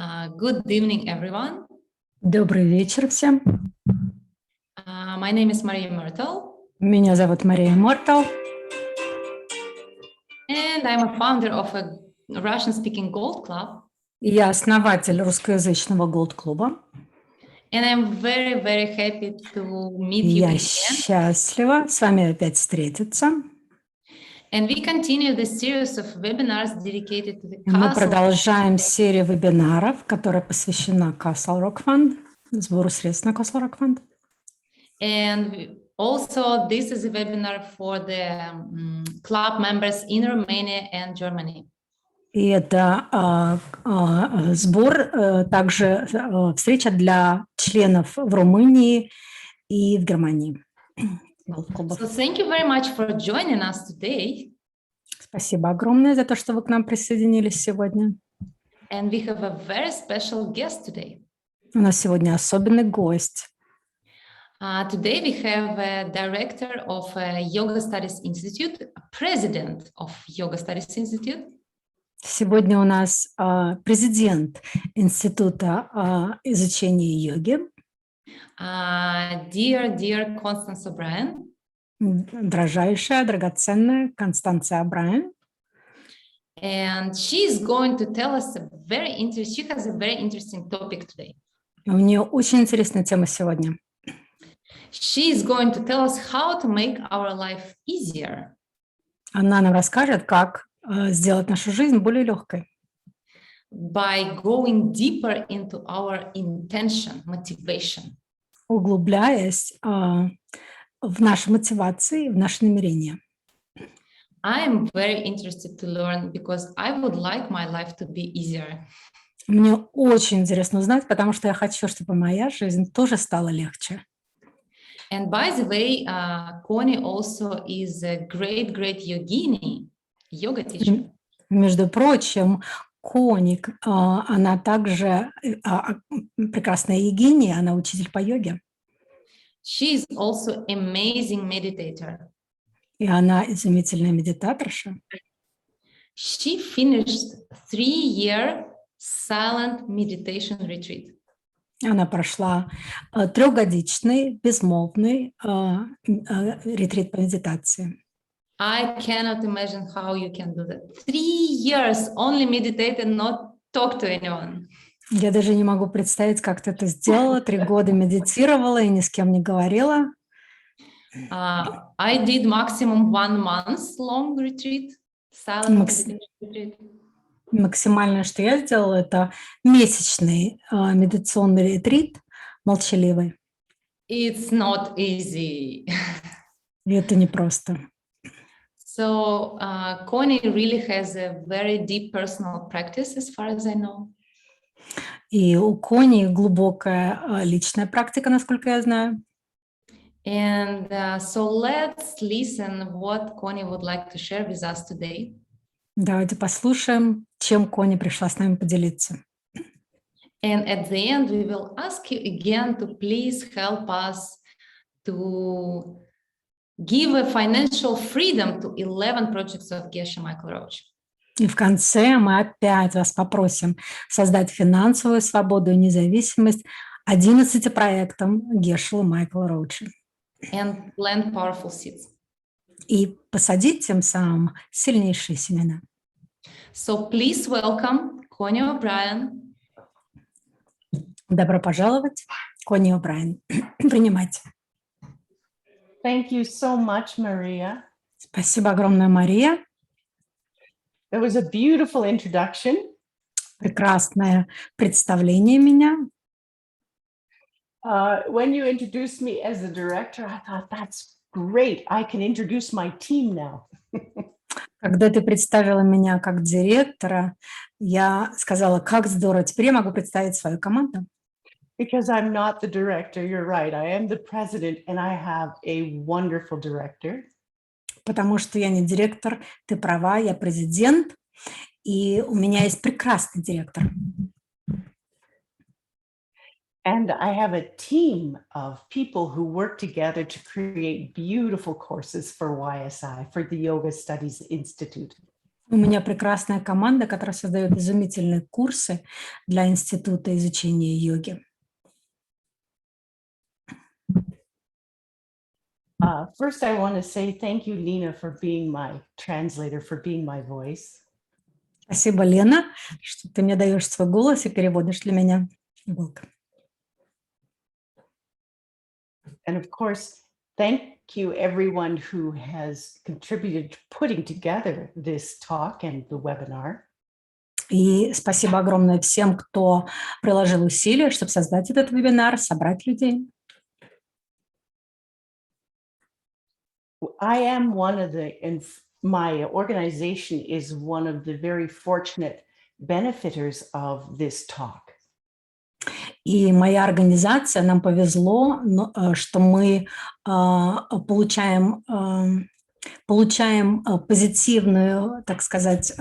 Good evening, everyone. Добрый вечер всем. My name is Maria Myrtle. Меня зовут Мария Мортал. And I'm a founder of a Russian-speaking Gold Club. Я основатель русскоязычного Gold-клуба. And I'm very, very happy to meet you Я again. счастлива с вами опять встретиться. And we continue the series of webinars dedicated to the Мы Castle. продолжаем серию вебинаров, которая посвящена Castle Rock Fund, сбору средств на Castle Rock Fund. And also, this is a webinar for the club members in Romania and Germany. И это сбор, также встреча для членов в Румынии и в Германии. So thank you very much for joining us today. Спасибо огромное за то, что вы к нам присоединились сегодня. And we have a very special guest today. У нас сегодня особенный гость. Today we have a director of Yoga Studies Institute, a president of Yoga Studies Institute. Сегодня у нас президент Института изучения йоги. Dear Constance O'Brien. Дорожайшая, драгоценная Констанция О'Брайен. And she is going to tell us she has a very interesting topic today. У нее очень интересная тема сегодня. She is going to tell us how to make our life easier. Она нам расскажет, как сделать нашу жизнь более легкой. By going deeper into our intention, motivation. Углубляясь в наши мотивации, в наши намерения. I am very interested to learn because I would like my life to be easier. Мне очень интересно узнать, потому что я хочу, чтобы моя жизнь тоже стала легче. And by the way, Connie also is a great yogini, yoga teacher. Между прочим, Connie, она также прекрасная йогиня, она учитель по йоге. She is also amazing meditator. И она изумительная медитаторша. She finished 3-year silent meditation retreat. Она прошла 3-годичный безмолвный ретрит по медитации. I cannot imagine how you can do that. 3 years only meditate and not talk to anyone. Я даже не могу представить, как ты это сделала. 3 года медитировала и ни с кем не говорила. I did maximum 1 month long retreat, silent meditation retreat. Максимальное, что я сделала, это месячный медитационный ретрит, молчаливый. It's not easy. И это непросто. So Connie really has a very deep personal practice, as far as I know. И у Кони глубокая личная практика, насколько я знаю. And so let's listen what Connie would like to share with us today. Давайте послушаем, чем Кони пришла с нами поделиться. And at the end, we will ask you again to please help us to give a financial freedom to 11 projects of Geshe Michael Roach. И в конце мы опять вас попросим создать финансовую свободу и независимость 11 проектам Geshe Michael Roach. And plant powerful seeds. И посадить тем самым сильнейшие семена. So please welcome Connie O'Brien. Добро пожаловать, Connie O'Brien. Принимайте. Thank you so much, Maria. Спасибо огромное, Мария. It was a beautiful introduction. Прекрасное представление меня. When you introduced me as the director, I thought, that's great. I can introduce my team now. Когда ты представила меня как директора, я сказала, как здорово, теперь я могу представить свою команду. Because I'm not the director, you're right. I am the president and I have a wonderful director. Потому что я не директор, ты права, я президент, и у меня есть прекрасный директор. And I have a team of people who work together to create beautiful courses for YSI, for the Yoga Studies Institute. У меня прекрасная команда, которая создает изумительные курсы для Института изучения йоги. First, I want to say thank you, Lena, for being my translator, for being my voice. Спасибо, Лена, что ты мне даешь свой голос и переводишь для меня. Welcome. And of course, thank you everyone who has contributed to putting together this talk and the webinar. И спасибо огромное всем, кто приложил усилия, чтобы создать этот вебинар, собрать людей. I am one of the, and my organization is one of the very fortunate benefiters of this talk. И моя организация, нам повезло, что мы получаем позитивную, так сказать,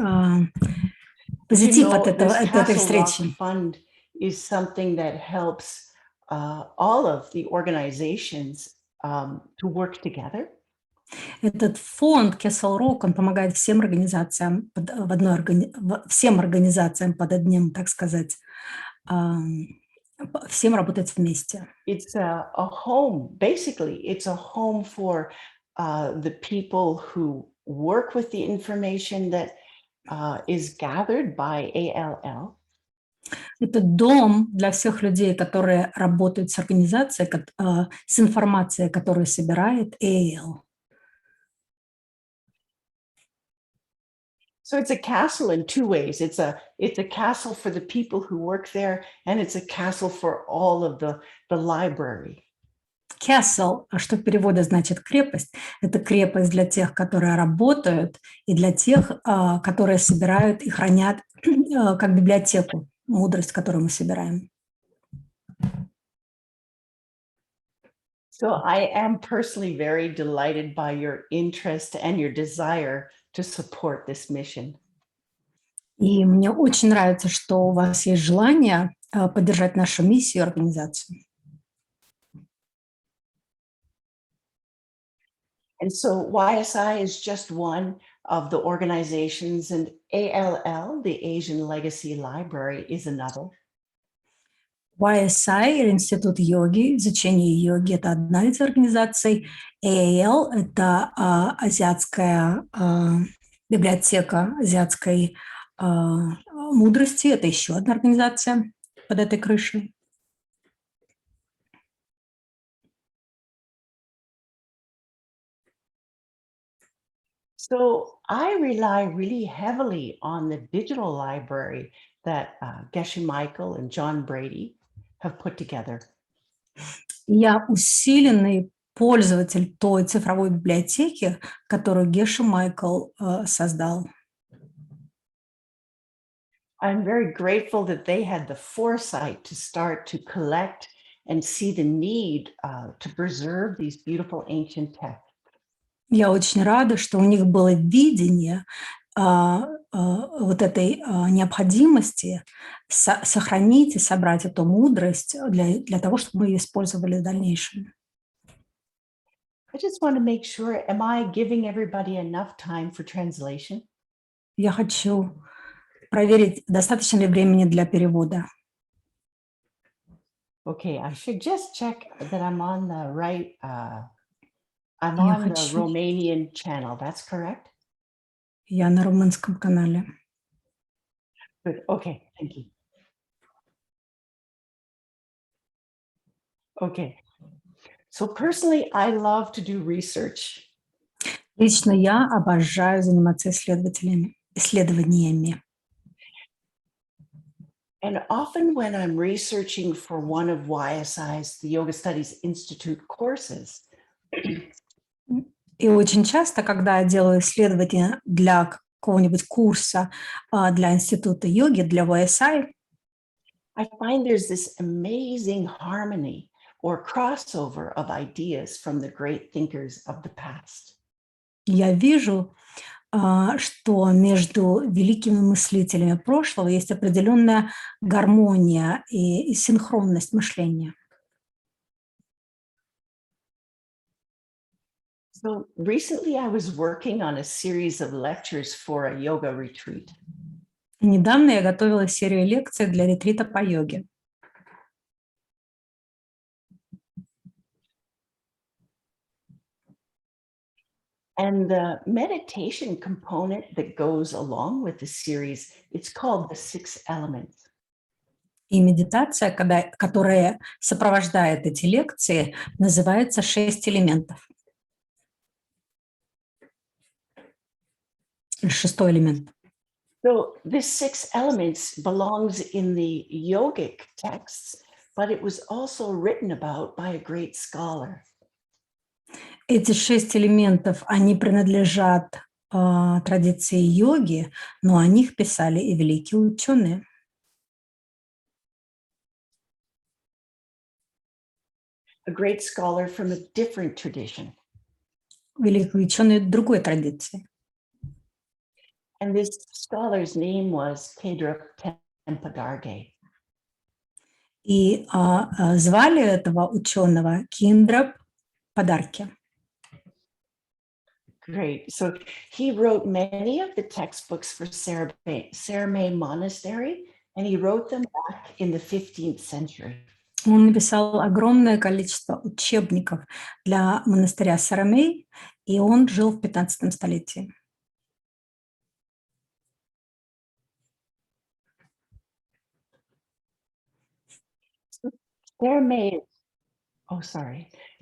позитив от этой встречи. Fund is something that helps all of the organizations to work together. Этот фонд Castle Rock, он помогает всем организациям, всем организациям под одним, так сказать, всем работать вместе. It's a home, basically, it's a home for the people who work with the information that is gathered by ALL. Это дом для всех людей, которые работают с организацией, с информацией, которую собирает AL. So it's a castle in two ways. It's a castle for the people who work there, and it's a castle for all of the library. Castle, что в переводе значит крепость, это крепость для тех, которые работают, и для тех, которые собирают и хранят как библиотеку мудрость, которую мы собираем. So I am personally very delighted by your interest and your desire to support this mission. И мне очень нравится, что у вас есть желание поддержать нашу миссию и организацию. And so YSI is just one of the organizations, and ALL, the Asian Legacy Library, is another. YSI, или Институт йоги, изучение йоги, это одна из организаций. AAL – это азиатская библиотека азиатской мудрости, это еще одна организация под этой крышей. So I rely really heavily on the digital library that Geshe Michael and John Brady have put together. Я усиленный пользователь той цифровой библиотеки, которую Geshe Michael создал. I'm very grateful that they had the foresight to start to collect and see the need to preserve these beautiful ancient texts. Я очень рада, что у них было видение вот этой необходимости сохранить и собрать эту мудрость для того, чтобы мы ее использовали в дальнейшем. I just want to make sure, am I giving everybody enough time for translation? Я хочу проверить, достаточно ли времени для перевода. Okay, I should just check that I'm on the right, I'm on the Romanian channel, that's correct? Я на румынском канале. Good, okay, thank you. Okay, so personally, I love to do research. Лично я обожаю заниматься исследованиями. And often when I'm researching for one of YSI's, the Yoga Studies Institute courses, и очень часто, когда я делаю исследования для какого-нибудь курса для Института йоги, для YSI, I find there's this amazing harmony or crossover of ideas from the great thinkers of the past. Я вижу, что между великими мыслителями прошлого есть определенная гармония и синхронность мышления. So recently I was working on a series of lectures for a yoga retreat. Недавно я готовила серию лекций для ретрита по йоге. And the meditation component that goes along with the series, it's called the 6 elements. И медитация, которая сопровождает эти лекции, называется 6 элементов. 6-й элемент. So this 6 elements belongs in the yogic texts, but it was also written about by a great scholar. Эти 6 элементов, они принадлежат традиции йоги, но о них писали и великие ученые. A great scholar from a different tradition. Великие ученые другой традиции. And this scholar's name was Kedra Tempadarge. И звали этого ученого Киндрап Подарки. Great. So he wrote many of the textbooks for Saramay Monastery, and he wrote them back in the 15th century. Он написал огромное количество учебников для монастыря Сарамей, и он жил в 15 столетии.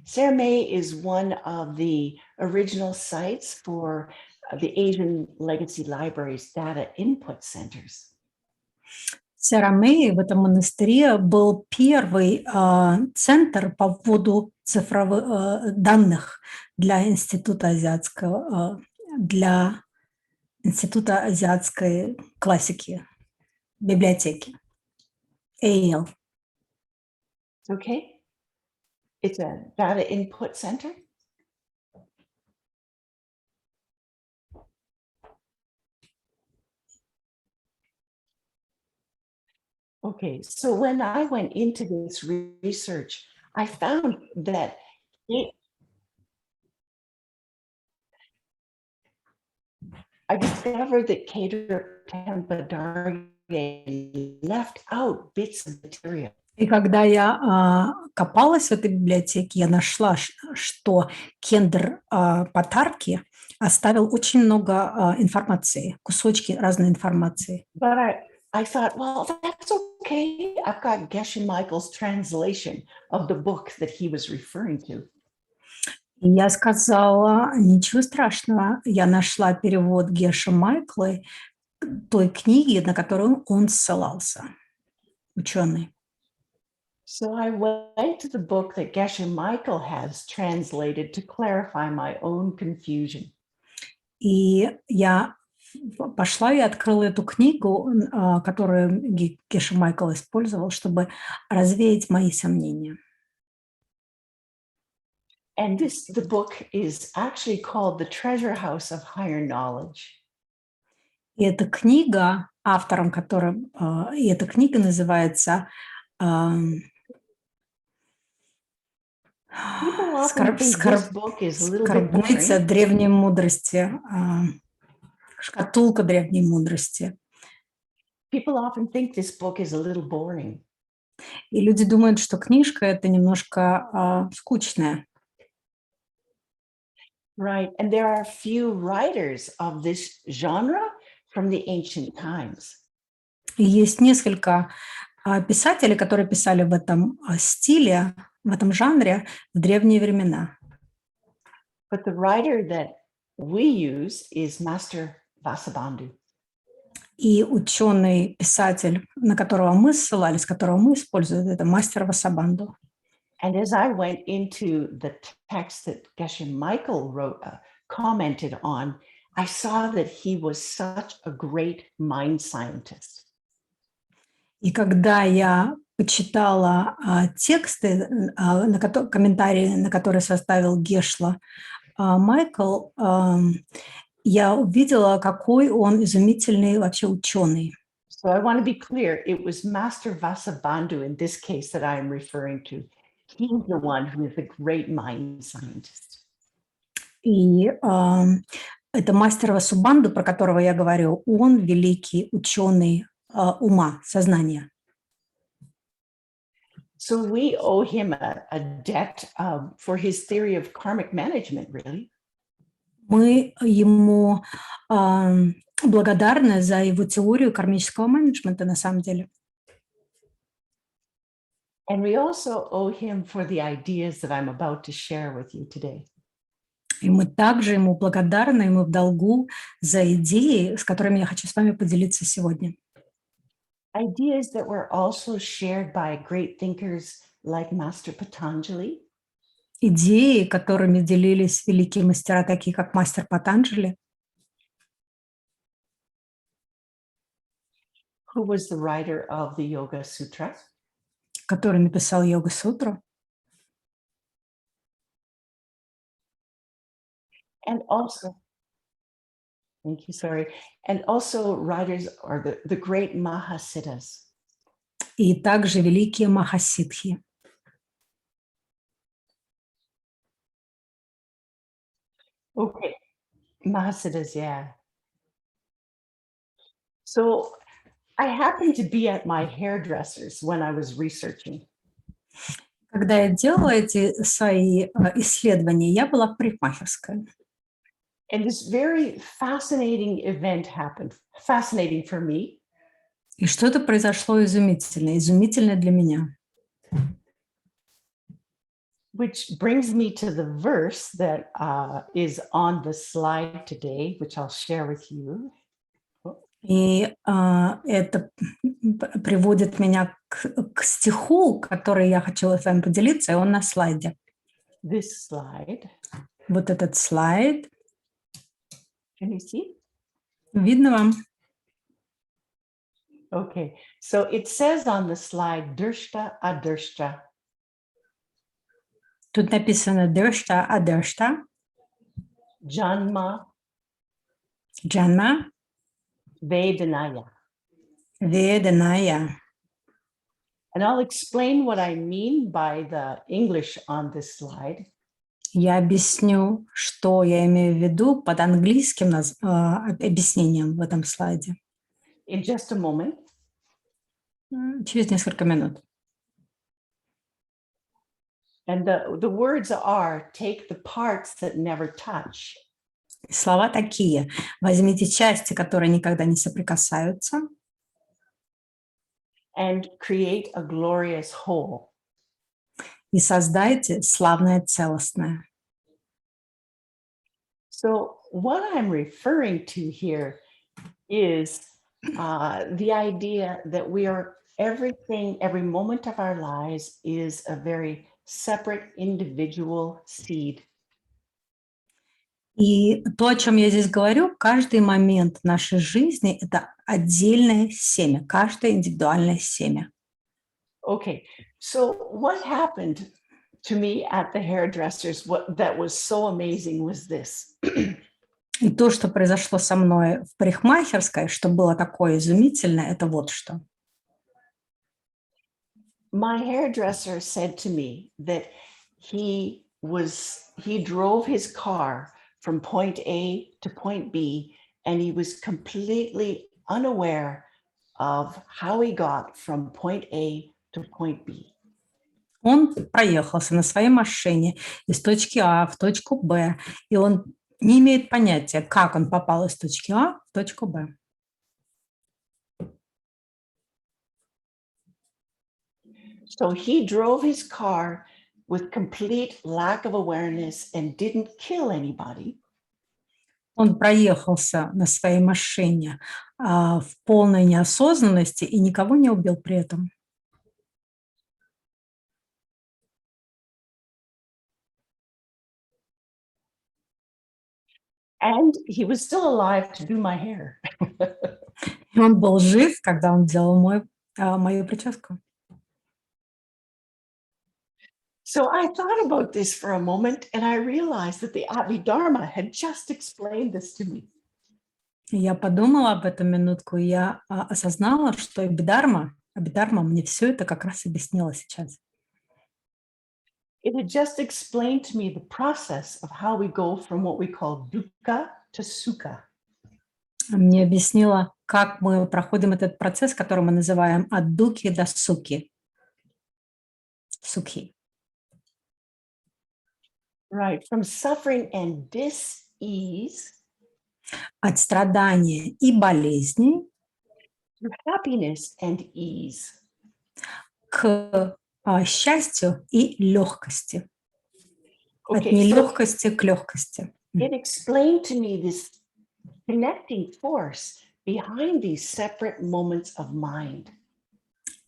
Saramay is one of the original sites for the Asian Legacy Library's data input centers. Сарамей в этом монастыре был первый центр по вводу цифровых данных для Института азиатской классики, библиотеки. AL. Okay. It's a data input center. Okay, so when I went into this research, I found that I discovered that Kedra Tempadarge left out bits of material. И когда я копалась в этой библиотеке, я нашла, что Кендр Патарки оставил очень много информации, кусочки разной информации. But I thought, well, that's okay. I've got Geshe Michael's translation of the book that he was referring to. И я сказала, ничего страшного, я нашла перевод Геше Майкла той книги, на которую он ссылался, ученый. So I went to the book that Geshe Michael has translated to clarify my own confusion. И я пошла и открыла эту книгу, которую Geshe Michael использовал, чтобы развеять мои сомнения. And the book is actually called The Treasure House of Higher Knowledge. И эта книга, автором которой, и эта книга называется «Скарбница древней мудрости», «Шкатулка древней мудрости». People often think this book is a little boring. И люди думают, что книжка это немножко скучная. Right, and there are few writers of this genre from the ancient times. И есть несколько писателей, которые писали в этом стиле, в этом жанре в древние времена. But the writer that we use is Master Vasubandhu. И ученый-писатель, на которого мы ссылались, которого мы используем, это мастер Васабанду. And as I went into the text that Geshe Michael wrote, commented on, I saw that he was such a great mind scientist. И когда я почитала тексты, комментарии, на которые составил Гешла Майкл, я увидела, какой он изумительный вообще ученый. So I want to be clear, it was Master Vasubandhu in this case that I am referring to. He's the one who is a great mind scientist. И это мастер Васубанду, про которого я говорю, он великий ученый ума, сознания. So we owe him a debt for his theory of karmic management, really. Мы ему благодарны за его теорию кармического менеджмента на самом деле. And we also owe him for the ideas that I'm about to share with you today. И мы также ему благодарны, ему в долгу за идеи, с которыми я хочу с вами поделиться сегодня. Ideas that were also shared by great thinkers like Master Patanjali. Идеи, которыми делились великие мастера, такие как мастер Патанджали, who was the writer of the Yoga Sutra. который написал Йога-сутру, And also, thank you, sorry, and also writers or the great Mahasiddhas. и также великие Махасидхи. Okay, Mahasiddhas, yeah. So I happened to be at my hairdresser's when I was researching. Когда я делала эти свои исследования, я была в парикмахерской. And this very fascinating event happened, fascinating for me. И что-то произошло изумительное, изумительное для меня. Which brings me to the verse that is on the slide today, which I'll share with you. И это приводит меня к стиху, который я хочу с вами поделиться, и он на слайде. This slide. Вот этот слайд. Can you see? Видно вам? Okay, so it says on the slide, Drshta Adrshta. Тут написано Drshta Adrshta, Janma Janma Vedanaya. Vedanaya. And I'll explain what I mean by the English on this slide. Я объясню, что я имею в виду под английским объяснением в этом слайде. In just a moment. Через несколько минут. And the words are, take the parts that never touch. Слова такие. Возьмите части, которые никогда не соприкасаются. And create a glorious whole. И создайте славное целостное. So what I'm referring to here is the idea that we are everything, every moment of our lives is a very separate individual seed. И то, о чем я здесь говорю, каждый момент нашей жизни – это отдельное семя, каждое индивидуальное семя. Okay, so what happened to me at the hairdressers, what that was so amazing was this. И то, что произошло со мной в парикмахерской, что было такое изумительное, это вот что. My hairdresser said to me that he drove his car from point A to point B, and he was completely unaware of how he got from point A to point B. Он проехался на своей машине из точки А в точку Б, и он не имеет понятия, как он попал из точки А в точку Б. So he drove his car with complete lack of awareness and didn't kill anybody. Он проехался на своей машине в полной неосознанности и никого не убил при этом. And he was still alive to do my hair. И он был жив, когда он делал мою прическу. So I thought about this for a moment, and I realized that the Abhidharma had just explained this to me. Я подумала об этом минутку, и я осознала, что Абхидхарма мне все это как раз объяснила сейчас. it had just explained to me the process of how we go from what we call dukkha to sukha. Мне объяснила, как мы проходим этот процесс, который мы называем от дуки до суки. Сукхи. Right, from suffering and dis-ease От страдания и болезней to happiness and ease. к счастью и легкости. От Okay, so нелегкости к легкости. it explained to me this connecting force behind these separate moments of mind.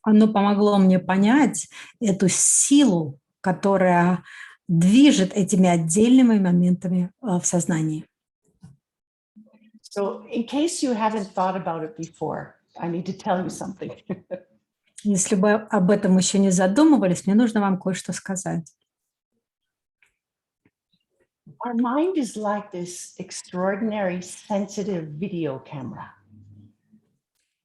Оно помогло мне понять эту силу, которая движет этими отдельными моментами в сознании. So in case you haven't thought about it before, I need to tell you something. Если вы об этом еще не задумывались, мне нужно вам кое-что сказать. Our mind is like this extraordinary sensitive video camera.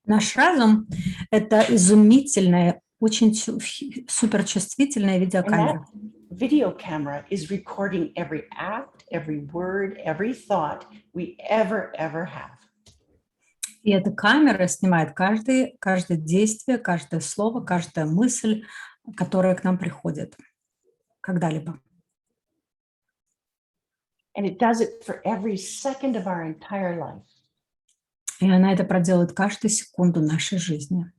Наш разум – это изумительная, очень суперчувствительная видеокамера. Video camera is recording every act, every word, every thought we ever have. И эта камера снимает каждое действие, каждое слово, каждая мысль, которая к нам приходит когда-либо. And it does it for every second of our entire life. И она это проделает каждую секунду нашей жизни.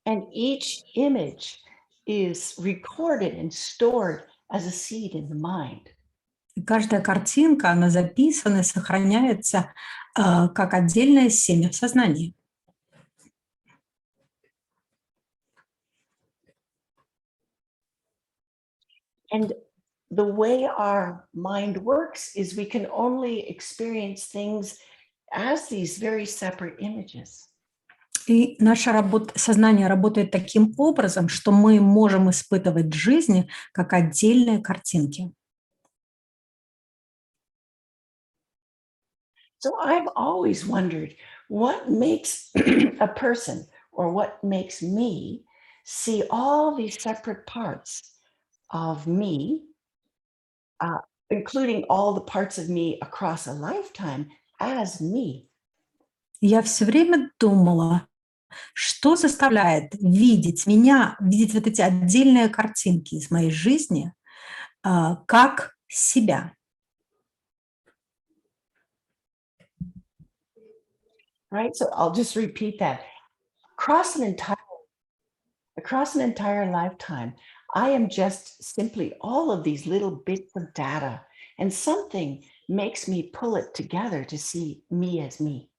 And each image is recorded and stored as a seed in the mind. И каждая картинка, она записана и сохраняется как отдельное семя в сознании. And the way our mind works is we can only experience things as these very separate images. И наше сознание работает таким образом, что мы можем испытывать жизнь как отдельные картинки. So I've always wondered what makes a person or what makes me see all these separate parts of me, including all the parts of me across a lifetime as me. Я все время думала, что заставляет видеть меня, видеть вот эти отдельные картинки из моей жизни как себя. Right, so I'll just repeat that. Across an entire lifetime, I am just simply all of these little bits of data, and something makes me pull it together to see me as me.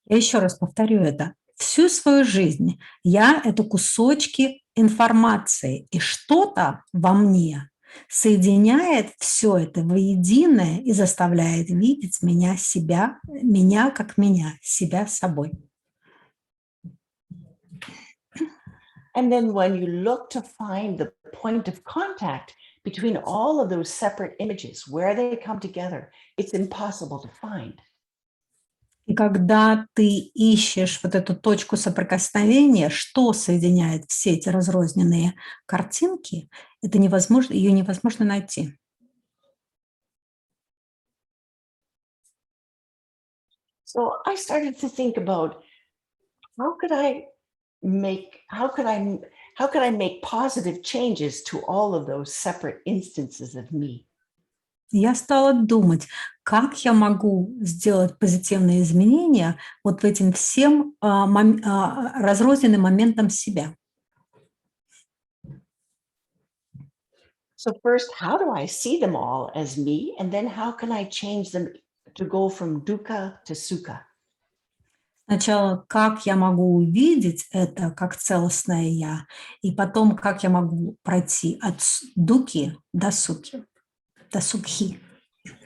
Я еще раз повторю это. Всю свою жизнь я – это кусочки информации, и что-то во мне соединяет все это воедино и заставляет видеть меня, себя, меня как меня, себя собой. And then when you look to find the point of contact between all of those separate images, where they come together, it's impossible to find. И когда ты ищешь вот эту точку соприкосновения, что соединяет все эти разрозненные картинки, это невозможно, ее невозможно найти. So I started to think about how could I make positive changes to all of those separate instances of me. Я стала думать, как я могу сделать позитивные изменения вот в этим всем разрозненным моментам себя. So first, how do I see them all as me? And then how can I change them to go from dukkha to sukha? Сначала, как я могу увидеть это как целостное я, и потом, как я могу пройти от дуки до суки, до сукхи.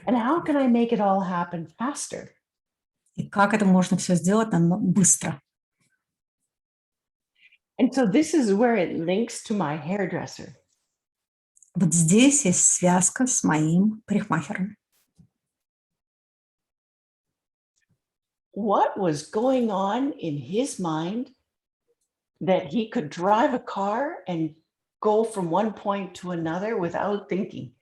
And how can I make it all happen faster? И как это можно все сделать быстро. And so this is where it links to my hairdresser. Вот здесь есть связка с моим парикмахером. What was going on in his mind that he could drive a car and go from one point to another without thinking.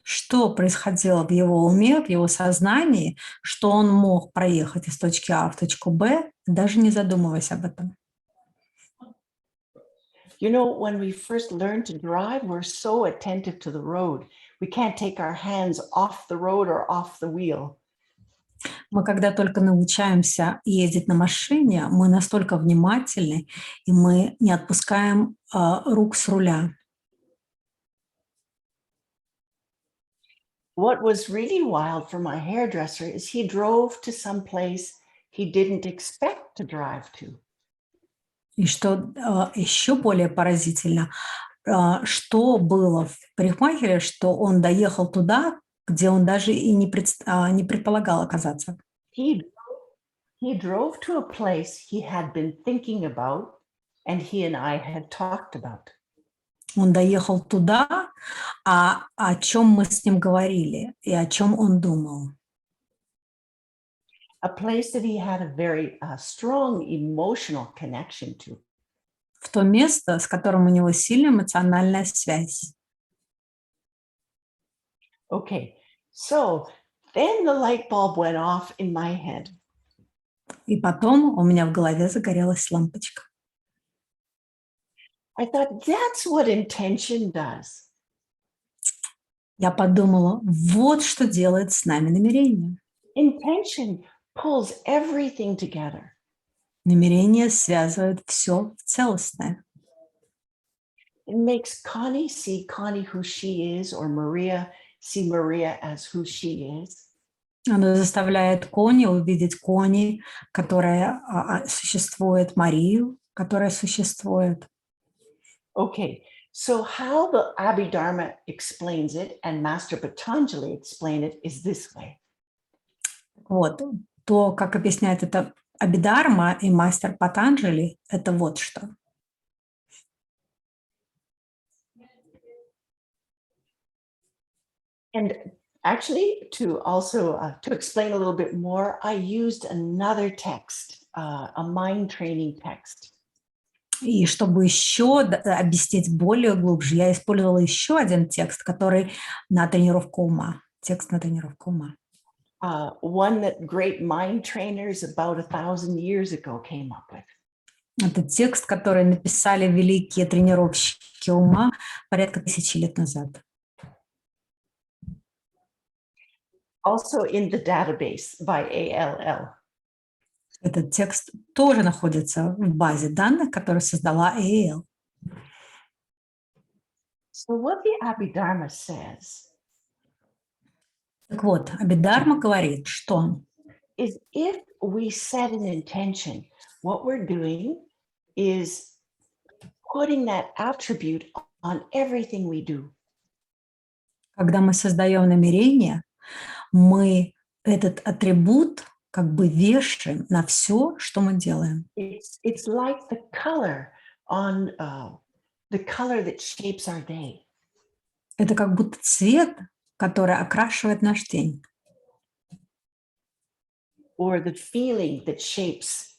Что происходило в его уме, в его сознании, что он мог проехать из точки А в точку Б, даже не задумываясь об этом. You know, when we first learn to drive, we're so attentive to the road. We can't take our hands off the road or off the wheel. Мы когда только научаемся ездить на машине, мы настолько внимательны, и мы не отпускаем рук с руля. What was really wild for my hairdresser is he drove to some place he didn't expect to drive to. И что еще более поразительно, что было в парикмахере, что он доехал туда, где он даже и не предполагал оказаться. He drove to a place he had been thinking about and he and I had talked about. Он доехал туда, о чем мы с ним говорили и о чем он думал. A place that he had a very strong emotional connection to. В то место, с которым у него сильная эмоциональная связь. Okay, so then the light bulb went off in my head. И потом у меня в голове загорелась лампочка. I thought, that's what intention does. Я подумала, вот что делает с нами намерение. Intention pulls everything together. Намерение связывает все в целостное. It makes Connie see Connie who she is, or Maria see Maria as who she is. Оно заставляет Кони увидеть Кони, которая существует, Марию, которая существует. Okay, so how the Abhidharma explains it and Master Patanjali explain it is this way. Вот. То, как объясняет это Абхидharma и мастер Патанджали, это вот что. And actually, to also to explain a little bit more, I used another text, a mind training text. И чтобы еще объяснить более глубже, я использовала еще один текст, который на тренировку ума. Текст на тренировку ума. One that great mind trainers about 1,000 years ago came up with. Это текст, который написали великие тренировщики ума порядка 1000 лет назад. Also in the database by ALL. Этот текст тоже находится в базе данных, которую создала AL. So what the Abhidharma says Так вот, Абхидharma говорит, что is if we set an intention, what we're doing is putting that attribute on everything we do. когда мы создаем намерение, мы этот атрибут как бы вешаем на все, что мы делаем. It's like the color on the color that shapes our day. Это как будто цвет, который окрашивает наш день. Or the feeling that shapes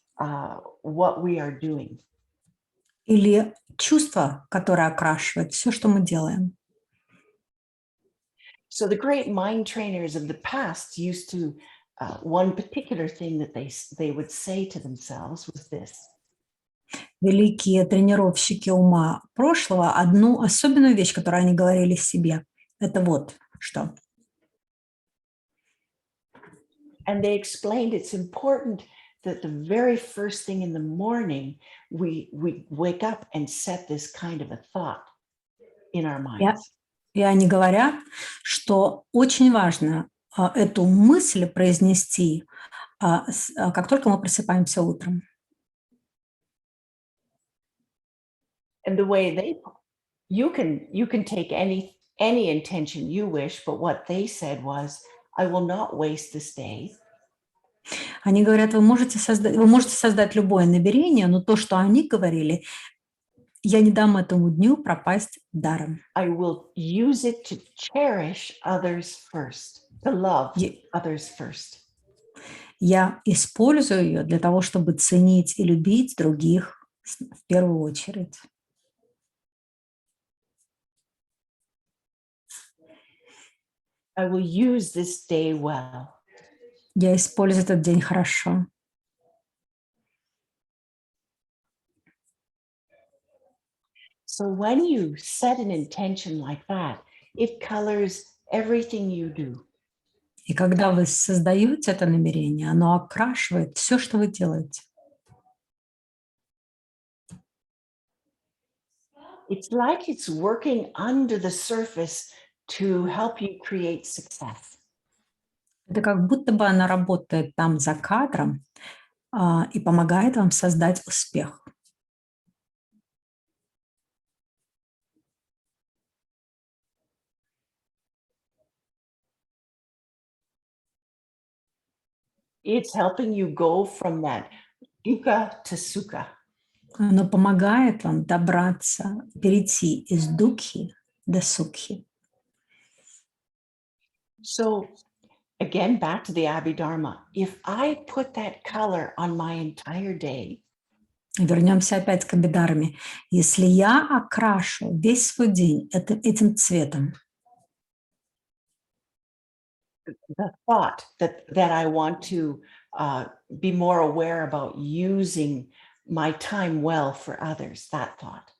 what we are doing. Или чувство, которое окрашивает все, что мы делаем. So the great mind trainers of the past used to, one particular thing that they would say to themselves was this. Великие тренировщики ума прошлого, одну особенную вещь, которую они говорили себе, это вот что. And they explained it's important that the very first thing in the morning, we wake up and set this kind of a thought in our minds. И они говорят, что очень важно эту мысль произнести, как только мы просыпаемся утром. And the way you can take any intention you wish, but what they said was, I will not waste this day. Они говорят, вы можете создать любое намерение, но то, что они говорили, я не дам этому дню пропасть даром. I will use it to cherish others first, to love others first. Я использую ее для того, чтобы ценить и любить других в первую очередь. I will use this day well. Я использую этот день хорошо. So when you set an intention like that, it colors everything you do. И когда вы создаете это намерение, оно окрашивает все, что вы делаете. It's like it's working under the surface to help you create success. Это как будто бы она работает там за кадром и помогает вам создать успех. It's helping you go from that dukkha to sukha. Оно помогает вам добраться, перейти из дукхи до сукхи. So again, back to the Abhidharma. If I put that color on my entire day, Вернемся опять к Абхидharме. Если я окрашу весь свой день этим цветом, the thought that I want to be more aware about using my time well for others, that thought.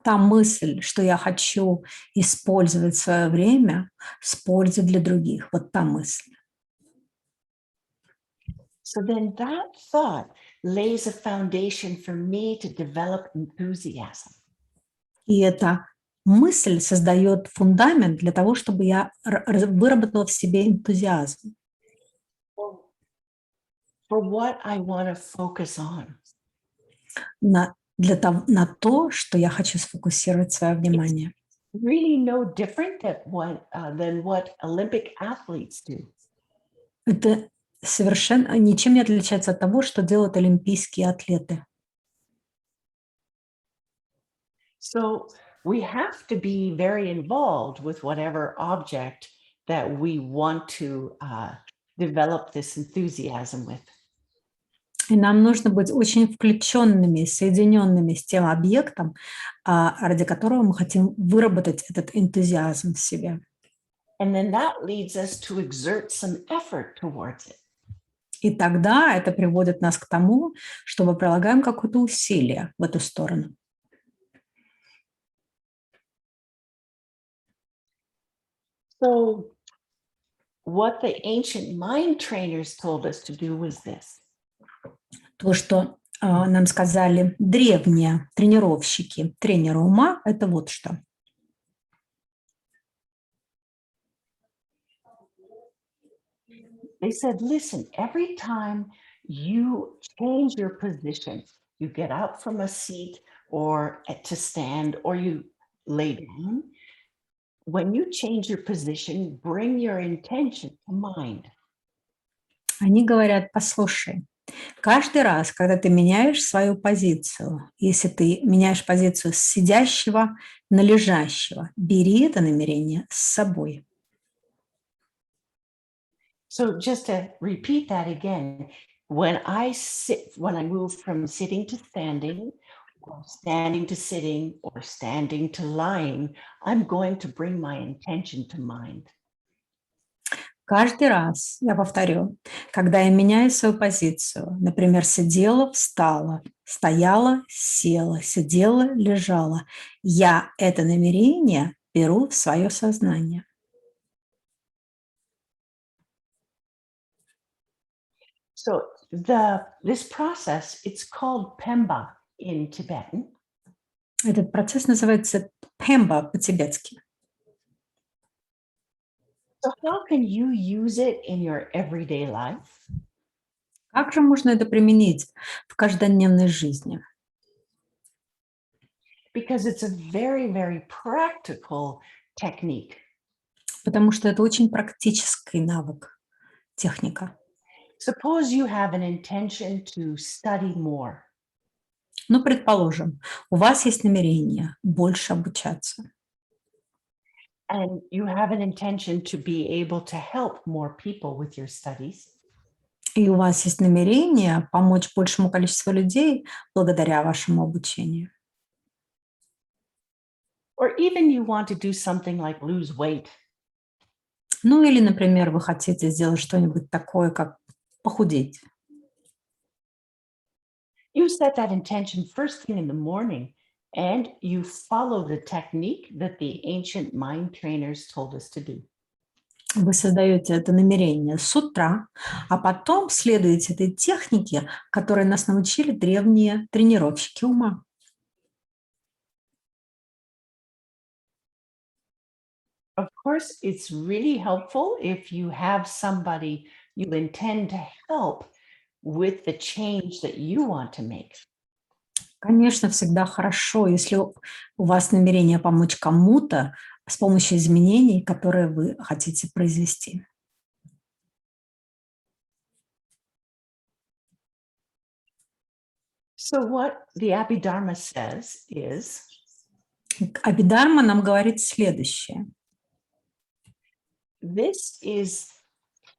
та мысль, что я хочу использовать свое время с пользой для других, вот та мысль. So then that thought lays a foundation for me to develop enthusiasm. И эта мысль создает фундамент для того, чтобы я выработала в себе энтузиазм. For what I want to focus on. На то, что я хочу сфокусировать свое внимание. Really no different than what Olympic athletes do. Это совершенно ничем не отличается от того, что делают олимпийские атлеты. So we have to be very involved with whatever object that we want to develop this enthusiasm with. И нам нужно быть очень включенными, соединенными с тем объектом, ради которого мы хотим выработать этот энтузиазм в себе. And then that leads us to exert some effort towards it. И тогда это приводит нас к тому, что мы прилагаем какое-то усилие в эту сторону. So what the ancient mind trainers told us to do was this. То, что нам сказали древние тренировщики, тренеры ума, это вот что. They said, listen, every time you change your position, you get up from a seat or to stand or you lay down, when you change your position, bring your intention to mind. Они говорят, послушай, каждый раз, когда ты меняешь свою позицию, если ты меняешь позицию с сидящего на лежащего, бери это намерение с собой. So just to repeat that again, when I move from sitting to standing, or standing to sitting, or standing to lying, I'm going to bring my intention to mind. Каждый раз, я повторю, когда я меняю свою позицию, например, сидела, встала, стояла, села, сидела, лежала, я это намерение беру в свое сознание. So this process, it's called Pemba in Tibetan. Этот процесс называется пемба по-тибетски. So how can you use it in your everyday life? Как же можно это применить в каждодневной жизни? Because it's a very, very practical technique. Потому что это очень практический навык, техника. Suppose you have an intention to study more. Ну, предположим, у вас есть намерение больше обучаться. And you have an intention to be able to help more people with your studies. И у вас есть намерение помочь большему количеству людей благодаря вашему обучению. Or even you want to do something like lose weight. Ну или, например, вы хотите сделать что-нибудь такое, как похудеть. You set that intention first thing in the morning, and you follow the technique that the ancient mind trainers told us to do. Вы создаете это намерение с утра, а потом следуете этой технике, которой нас научили древние тренировщики ума. Of course, it's really helpful if you have somebody you intend to help with the change that you want to make. Конечно, всегда хорошо, если у вас намерение помочь кому-то с помощью изменений, которые вы хотите произвести. So what the Abhidharma says is, Абхидharma нам говорит следующее. this is,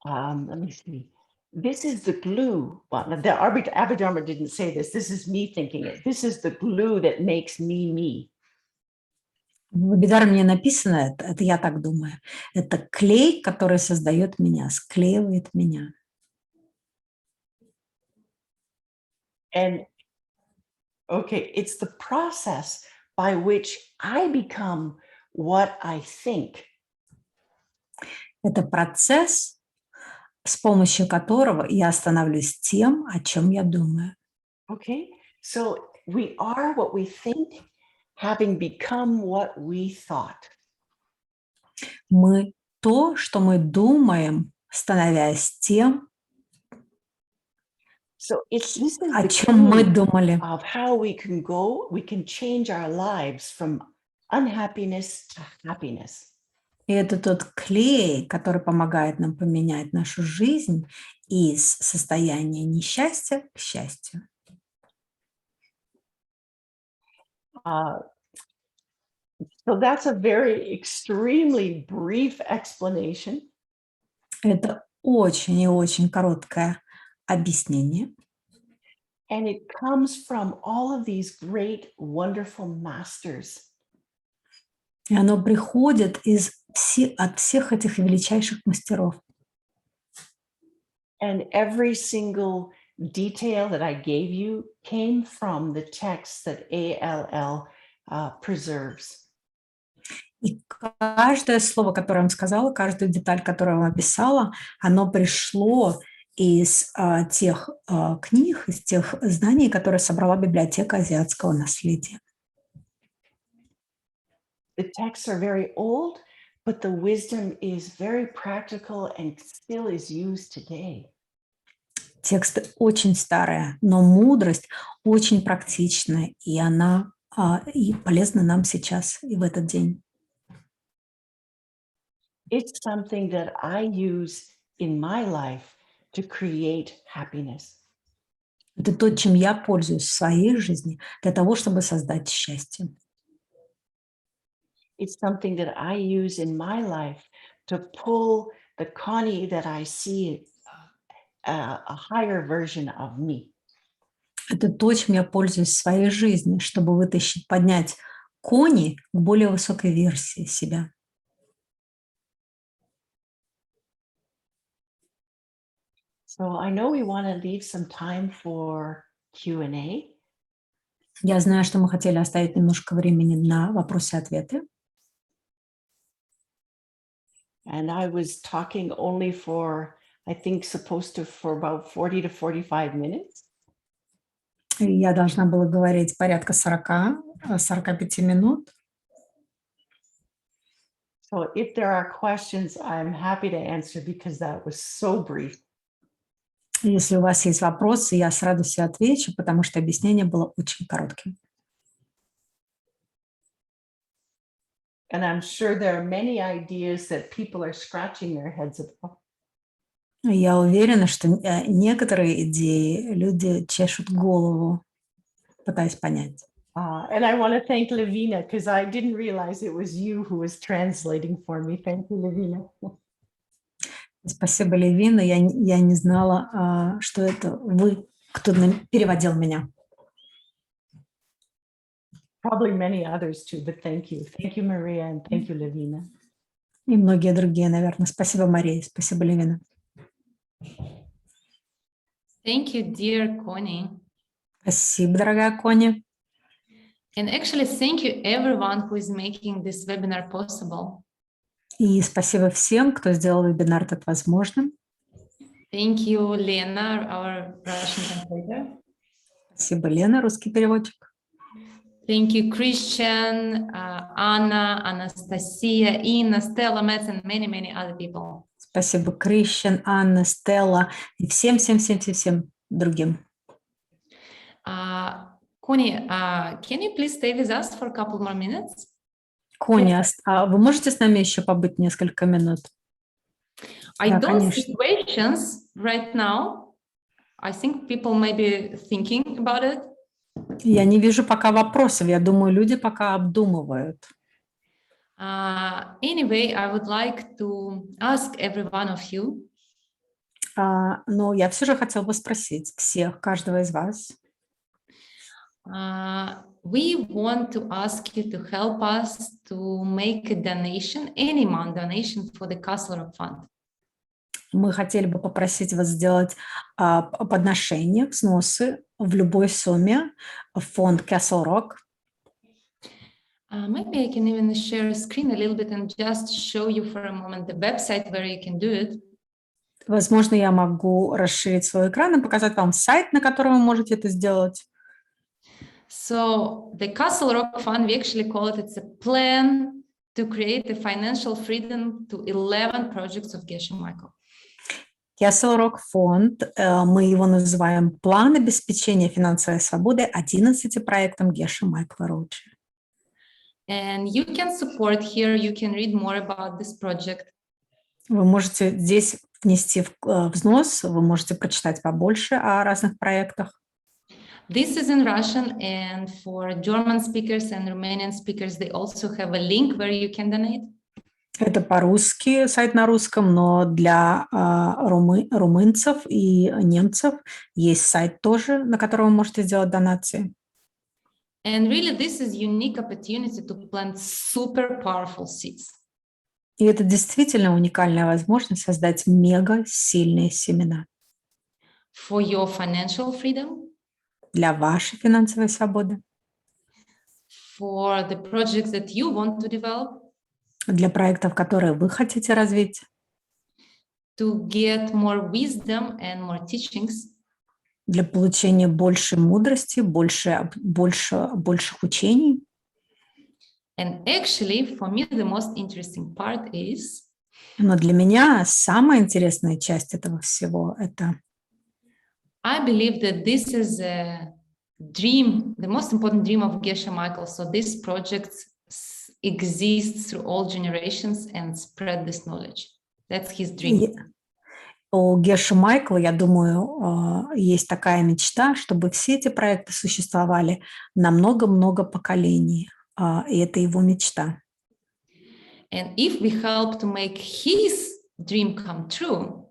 let me see, this is the glue. Well, the Abhidharma didn't say this. This is me thinking it. This is the glue that makes me me. В Абхидharме написано, это я так думаю, это клей, который создает меня, склеивает меня. And okay, it's the process by which I become what I think. Это процесс, с помощью которого я становлюсь тем, о чем я думаю. Okay, so we are what we think, having become what we thought. Мы то, что мы думаем, становясь тем, So this is о the чем мы clue думали. of how we can change our lives from unhappiness to happiness. И это тот клей, который помогает нам поменять нашу жизнь из состояния несчастья к счастью. So that's a very extremely brief explanation. Это очень и очень короткое объяснение. And it comes from all of these great, wonderful masters. И оно приходит от всех этих величайших мастеров. And every single detail that I gave you came from the text that ALL preserves. И каждое слово, которое я вам сказала, каждую деталь, которую я вам описала, оно пришло из тех книг, из тех знаний, которые собрала библиотека азиатского наследия. The texts are very old, but the wisdom is very practical and still is used today. Тексты очень старые, но мудрость очень практичная, и она и полезна нам сейчас и в этот день. It's something that I use in my life to create happiness. Это то, чем я пользуюсь в своей жизни для того, чтобы создать счастье. It's something that I use in my life to pull the Connie that I see, a higher version of me. Это то, чем я пользуюсь в своей жизни, чтобы вытащить, поднять Connie к более высокой версии себя. So I know we want to leave some time for Q&A. Я знаю, что мы хотели оставить немножко времени на вопросы и ответы. And I was talking only for, I think, for about 40 to 45 minutes. Я должна была говорить порядка 40-45 минут. So if there are questions, I'm happy to answer because that was so brief. Если у вас есть вопросы, я с радостью отвечу, потому что объяснение было очень коротким. And I'm sure there are many ideas that people are scratching their heads about. Я уверена, что некоторые идеи люди чешут голову, пытаясь понять. And I want to thank Levina because I didn't realize it was you who was translating for me. Thank you, Levina. Спасибо, Левина. Я не знала, что это вы, кто переводил меня. Probably many others too, but thank you. Thank you, Maria, and thank you, Levina. И многие другие, наверное. Спасибо, Мария. Спасибо, Левина. Thank you, dear Connie. Спасибо, дорогая Кони. And actually, thank you everyone who is making this webinar possible. И спасибо всем, кто сделал вебинар этот возможным. Thank you, Lena, our Russian translator. Спасибо, Лена, русский переводчик. Thank you, Christian, Anna, Anastasia, Inna, Stella, Metz, and many, many other people. Спасибо, Кристиан, Анна, Стелла и всем другим. Connie, can you please stay with us for a couple more minutes? Кони, а вы можете с нами еще побыть несколько минут? I Да, don't конечно. see questions right now. I think people may be thinking about it. Я не вижу пока вопросов. Я думаю, люди пока обдумывают. Anyway, I would like to ask every one of you. Но я все же хотела бы спросить всех, каждого из вас. We want to ask you to help us to make a donation, any amount donation for the Castle Rock Fund. Мы хотели бы попросить вас сделать подношение, взносы в любой сумме в фонд Castle Rock. Maybe I can even share a screen a little bit and just show you for a moment the website where you can do it. Возможно, я могу расширить свой экран и показать вам сайт, на котором вы можете это сделать. So the Castle Rock Fund, we actually call it, it's a plan to create a financial freedom to 11 projects of Geshe Michael. Castle Rock фонд, мы его называем «План обеспечения финансовой свободы 11 проектам Geshe Michael Roach». And you can support here, you can read more about this project. Вы можете здесь внести взнос, вы можете прочитать побольше о разных проектах. This is in Russian, and for German speakers and Romanian speakers, they also have a link where you can donate. Это по-русски, сайт на русском, но для румынцев и немцев есть сайт тоже, на котором вы можете сделать донации. And really, this is unique opportunity to plant super powerful seeds. И это действительно уникальная возможность создать мега сильные семена. For your financial freedom. Для вашей финансовой свободы. For the projects that you want to develop. Для проектов, которые вы хотите развить. To get more wisdom and more teachings. Для получения большей мудрости, больших учений. And actually, for me, the most interesting part is. Но для меня самая интересная часть этого всего – это I believe that this is a dream, the most important dream of Geshe Michael. So this project exists through all generations and spread this knowledge. That's his dream. У Геше Майкла, я думаю, есть такая мечта, чтобы все эти проекты существовали на много-много поколений. И это его мечта. And if we help to make his dream come true,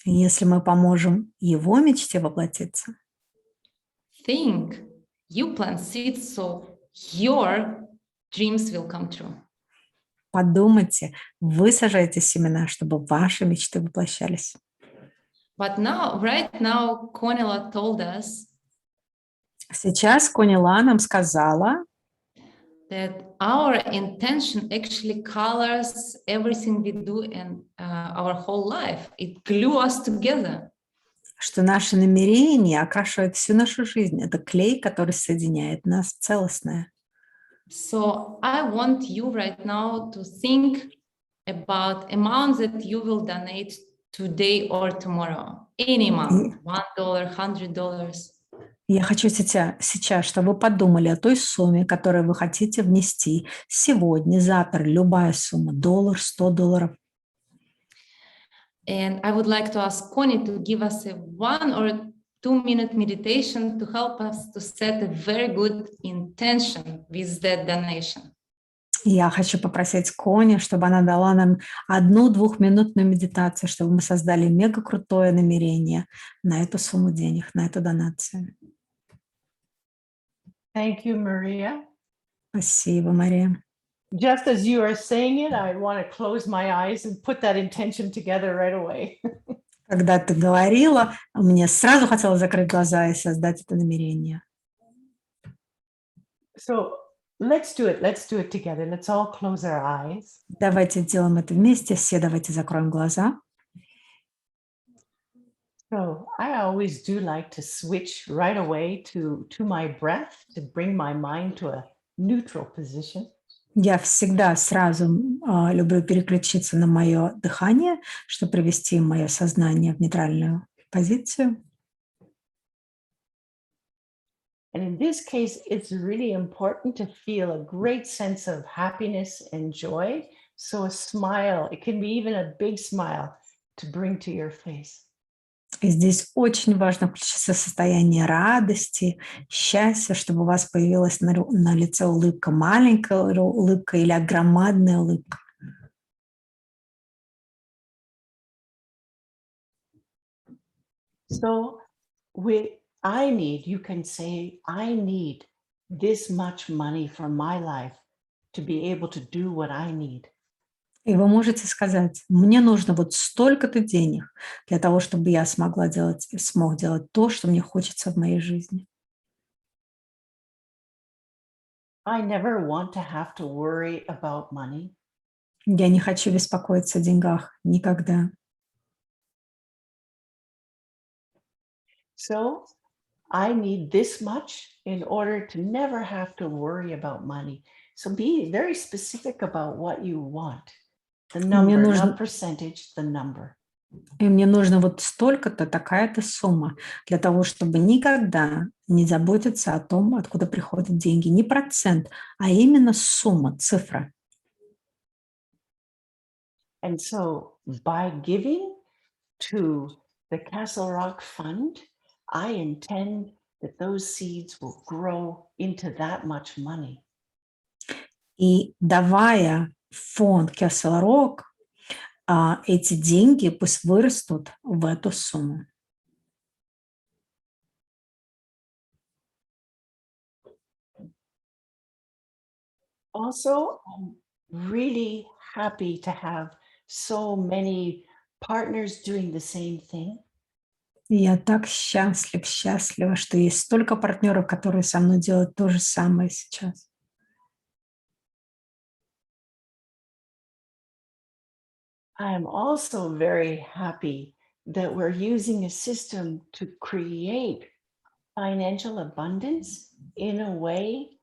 если мы поможем его мечте воплотиться, think you plant seeds so your dreams will come true. Подумайте, вы сажаете семена, чтобы ваши мечты воплощались. But now, right now, Connie told us. Сейчас Connie нам сказала, that our intention actually colors everything we do in our whole life. It glues us together. Что наши намерения окрашивают всю нашу жизнь. Это клей, который соединяет нас целостное. So I want you right now to think about amounts that you will donate today or tomorrow. Any amount, $1, $100. Я хочу сейчас, чтобы вы подумали о той сумме, которую вы хотите внести сегодня, завтра, любая сумма, $1, $100. And I would like to ask Connie to give us a 1 or 2 minute meditation to help us to set a very good intention with that donation. Я хочу попросить Connie, чтобы она дала нам 1-2-минутную медитацию, чтобы мы создали мега крутое намерение на эту сумму денег, на эту донацию. Thank you, Maria. Спасибо, Мария. Just as you are saying it, I want to close my eyes and put that intention together right away. Когда ты говорила, мне сразу хотелось закрыть глаза и создать это намерение. So let's do it. Let's do it together. Let's all close our eyes. Давайте сделаем это вместе. Все давайте закроем глаза. So I always do like to switch right away to my breath to bring my mind to a neutral position. Я всегда сразу люблю переключиться на мое дыхание, чтобы привести мое сознание в нейтральную позицию. And in this case, it's really important to feel a great sense of happiness and joy. So a smile, it can be even a big smile to bring to your face. И здесь очень важно включиться в состояние радости, счастья, чтобы у вас появилась на лице улыбка, маленькая улыбка или громадная улыбка. So you can say, I need this much money for my life to be able to do what I need. И вы можете сказать, мне нужно вот столько-то денег для того, чтобы я смог делать то, что мне хочется в моей жизни. I never want to have to worry about money. Я не хочу беспокоиться о деньгах никогда. So I need this much in order to never have to worry about money. So be very specific about what you want. The number, not percentage, the number. И мне нужно вот столько-то, такая-то сумма для того, чтобы никогда не заботиться о том, откуда приходят деньги. Не процент, а именно сумма, цифра. And so by giving to the Castle Rock Fund, I intend that those seeds will grow into that much money. И давая фонд Castle Rock, эти деньги пусть вырастут в эту сумму. Also, I'm really happy to have so many partners doing the same thing. Я так счастлива, что есть столько партнеров, которые со мной делают то же самое сейчас. I am also very happy that we're using a system to create financial abundance in a way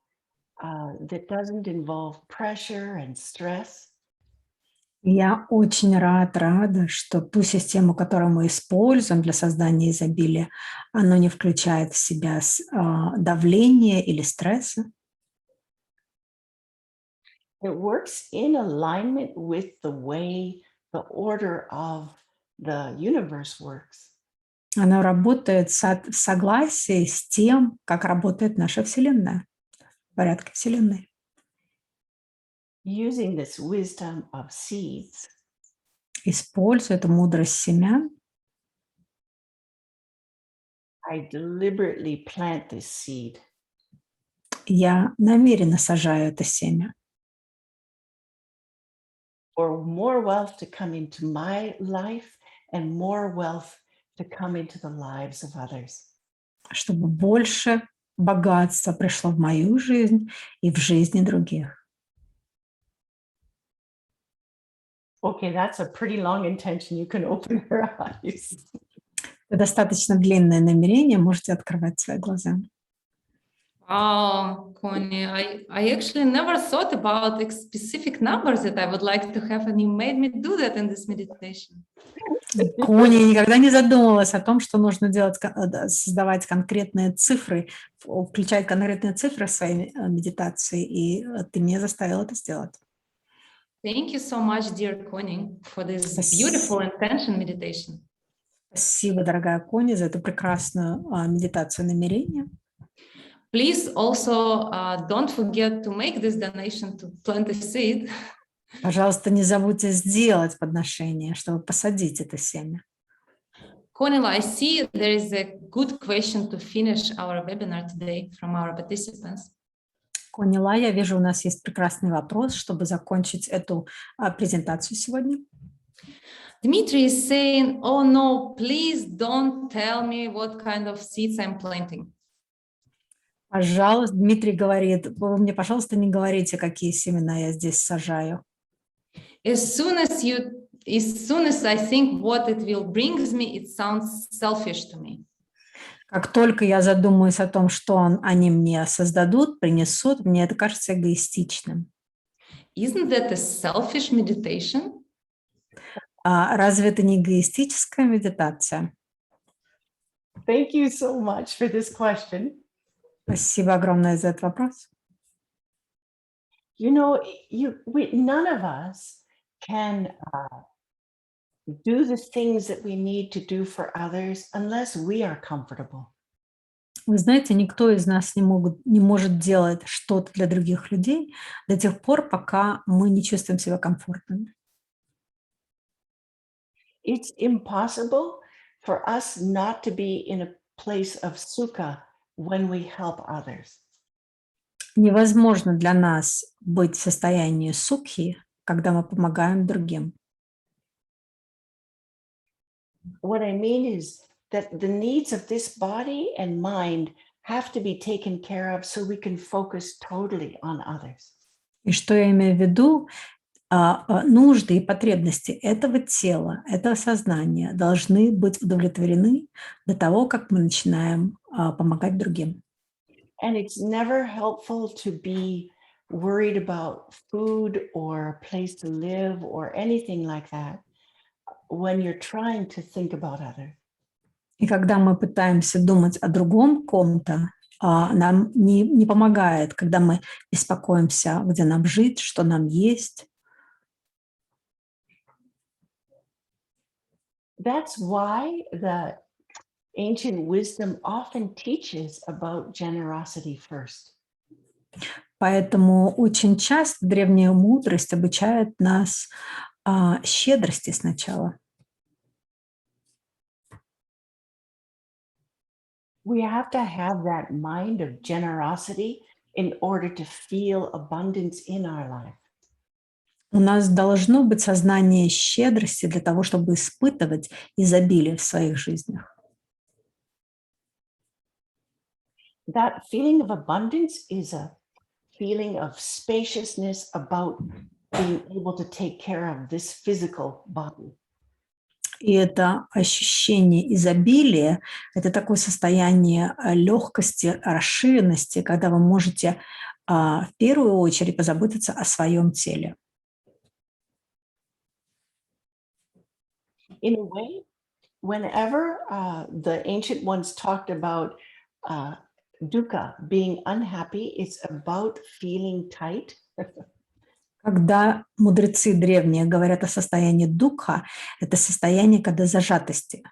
that doesn't involve pressure and stress. Я очень рада, что ту систему, которую мы используем для создания изобилия, она не включает в себя давление или стресса. It works in alignment with the way the order of the universe works. Она работает в согласии с тем, как работает наша Вселенная, в порядке Вселенной. Using this wisdom of seeds, Используя эту мудрость семян, I deliberately plant this seed. я намеренно сажаю это семя. For more wealth to come into my life and more wealth to come into the lives of others. Чтобы больше богатства пришло в мою жизнь и в жизни других. Okay, that's a pretty long intention. You can open your eyes. Это достаточно длинное намерение, можете открывать свои глаза. Wow, Connie, I actually never thought about specific numbers that I would like to have, and you made me do that in this meditation. Connie никогда не задумывалась о том, что нужно создавать конкретные цифры, включать конкретные цифры в своей медитации, и ты меня заставила это сделать. Thank you so much, dear Connie, for this beautiful intention meditation. Спасибо, дорогая Connie, за эту прекрасную медитацию намерения. Please also don't forget to make this donation to plant a seed. Пожалуйста, не забудьте сделать подношение, чтобы посадить это семя. Connie, I see there is a good question to finish our webinar today from our participants. Поняла, я вижу, у нас есть прекрасный вопрос, чтобы закончить эту презентацию сегодня. Dmitry is saying, oh no, please don't tell me what kind of seeds I'm planting. Пожалуйста, Дмитрий говорит, вы мне, пожалуйста, не говорите, какие семена я здесь сажаю. As soon as I think what it will brings me, it sounds selfish to me. Как только я задумаюсь о том, что они мне создадут, принесут, мне это кажется эгоистичным. Isn't that a selfish meditation? Разве это не эгоистическая медитация? Thank you so much for this question. Спасибо огромное за этот вопрос. You know, none of us can do the things that we need to do for others unless we are comfortable. Вы знаете, никто из нас не может делать что-то для других людей до тех пор, пока мы не чувствуем себя комфортными. It's impossible for us not to be in a place of sukha when we help others. Невозможно для нас быть в состоянии сукхи, когда мы помогаем другим. What I mean is that the needs of this body and mind have to be taken care of so we can focus totally on others. И что я имею в виду? Нужды и потребности этого тела, этого сознания должны быть удовлетворены до того, как мы начинаем помогать другим. And it's never helpful to be worried about food or a place to live or anything like that when you're trying to think about others. И когда мы пытаемся думать о другом ком-то, нам не помогает, когда мы беспокоимся, где нам жить, что нам есть. That's why the ancient wisdom often teaches about generosity first. Поэтому очень часто древняя мудрость обучает нас щедрости сначала. We have to have that mind of generosity in order to feel abundance in our life. У нас должно быть сознание щедрости для того, чтобы испытывать изобилие в своих жизнях. That feeling of abundance is a feeling of spaciousness about being able to take care of this physical body. И это ощущение изобилия, это такое состояние легкости, расширенности, когда вы можете в первую очередь позаботиться о своем теле. In a way, whenever the ancient ones talked about dukkha, being unhappy, it's about feeling tight. Когда мудрецы древние говорят о состоянии дукха, это состояние, когда зажатости.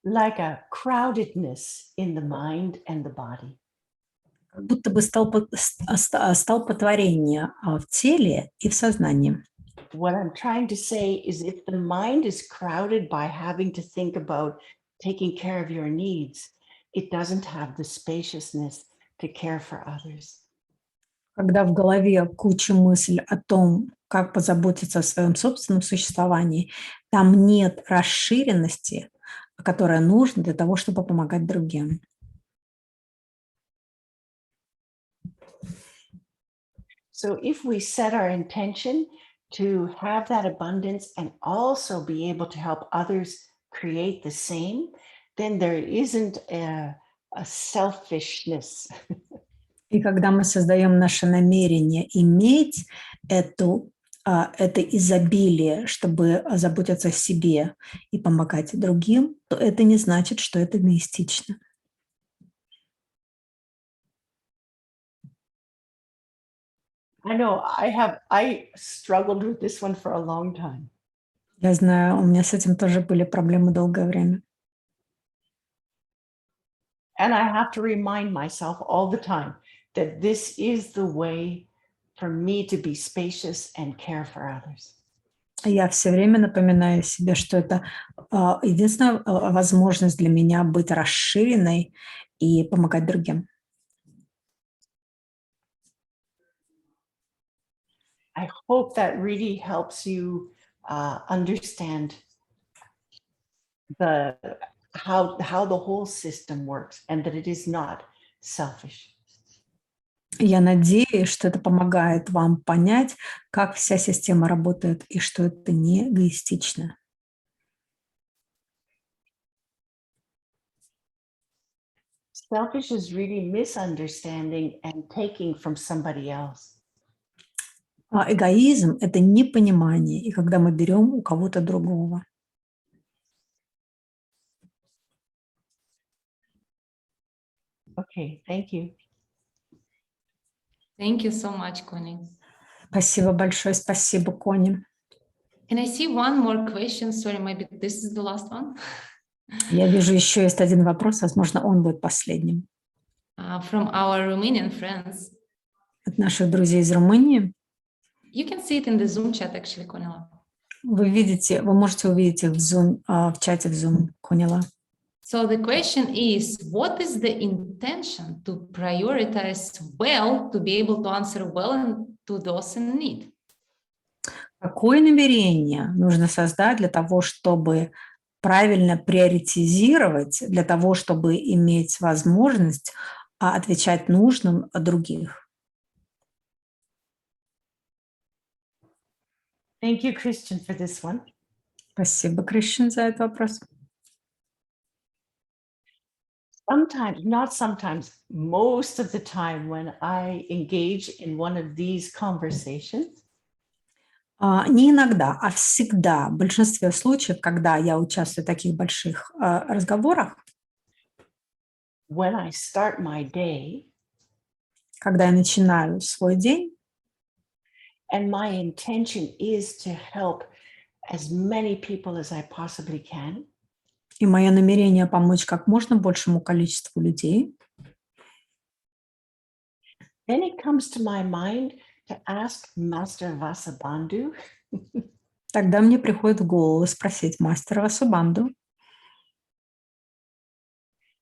Like a crowdedness in the mind and the body. Как будто бы столпотворение в теле и в сознании. What I'm trying to say is if the mind is crowded by having to think about taking care of your needs, it doesn't have the spaciousness to care for others. Когда в голове куча мыслей о том, как позаботиться о своем собственном существовании, там нет расширенности, которая нужна для того, чтобы помогать другим. So if we set our intention to have that abundance and also be able to help others create the same, then there isn't a selfishness. И когда мы создаем наше намерение иметь это изобилие, чтобы заботиться о себе и помогать другим, то это не значит, что это эгоистично. I know I struggled with this one for a long time. Я знаю, у меня с этим тоже были проблемы долгое время. And I have to remind myself all the time that this is the way for me to be spacious and care for others. Я все время напоминаю себе, что это единственная возможность для меня быть расширенной и помогать другим. I hope that really helps you understand how the whole system works and that it is not selfish. Я надеюсь, что это помогает вам понять, как вся система работает и что это не эгоистично. Selfish is really misunderstanding and taking from somebody else. Эгоизм – это непонимание, и когда мы берем у кого-то другого. Okay, thank you. Thank you so much, Connie. Спасибо большое, спасибо, Кони. Can I see one more question? Sorry, maybe this is the last one. Я вижу, еще есть один вопрос, возможно, он будет последним. From our Romanian friends. От наших друзей из Румынии. You can see it in the Zoom chat, actually, Connie. Вы можете увидеть их в чате в Zoom, Конила. So the question is, what is the intention to prioritize well, to be able to answer well and to those in need? Какое намерение нужно создать для того, чтобы правильно приоритизировать, для того, чтобы иметь возможность отвечать нужным других? Thank you, Christian, for this one. Спасибо, Кристиан, за этот вопрос. Sometimes, not sometimes, most of the time when I engage in one of these conversations, Не иногда, а всегда, в большинстве случаев, когда я участвую в таких больших разговорах, when I start my day, когда я начинаю свой день, and my intention is to help as many people as I possibly can, и мое намерение помочь как можно большему количеству людей, then it comes to my mind to ask Master Vasubandhu, тогда мне приходит в голову спросить мастера Васубанду,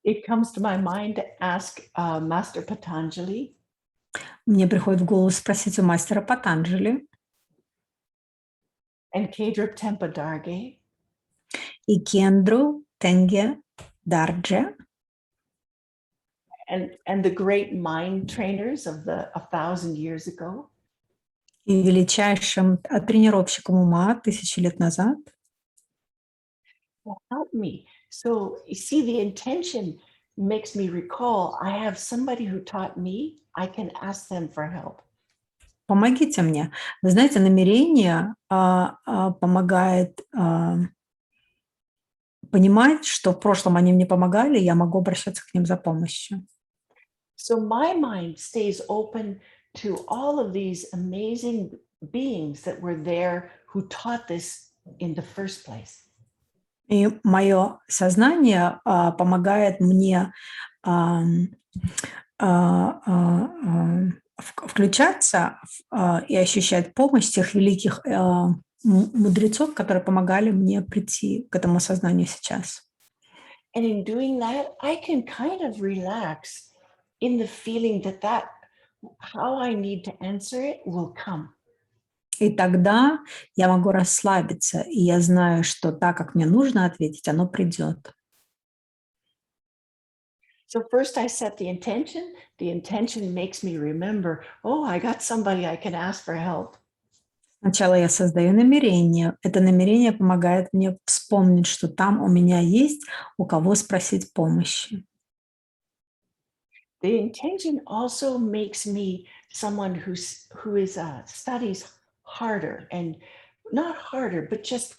it comes to my mind to ask Master Patanjali, мне приходит в голову спросить у мастера Патанджали and Kedrup Tempa Darge, и Кендру Тенге Дардже, and the great mind trainers of 1,000 years ago, и величайшим тренировщиком ума 1000 лет назад, to help me. So you see, the intention makes me recall I have somebody who taught me, I can ask them for help. помогите мне. Вы знаете, намерение помогает понимать, что в прошлом они мне помогали, я могу обращаться к ним за помощью. So my mind stays open to all of these amazing beings that were there who taught this in the first place. И мое сознание помогает мне включаться и ощущать помощь тех великих мудрецов, которые помогали мне прийти к этому сознанию сейчас. And in doing that, I can kind of relax in the feeling that how I need to answer it will come. И тогда я могу расслабиться, и я знаю, что так, как мне нужно ответить, оно придет. So first I set the intention. The intention makes me remember, oh, I got somebody I can ask for help. Сначала я создаю намерение. Это намерение помогает мне вспомнить, что там у меня есть у кого спросить помощи. The intention also makes me someone who studies harder, and not harder, but just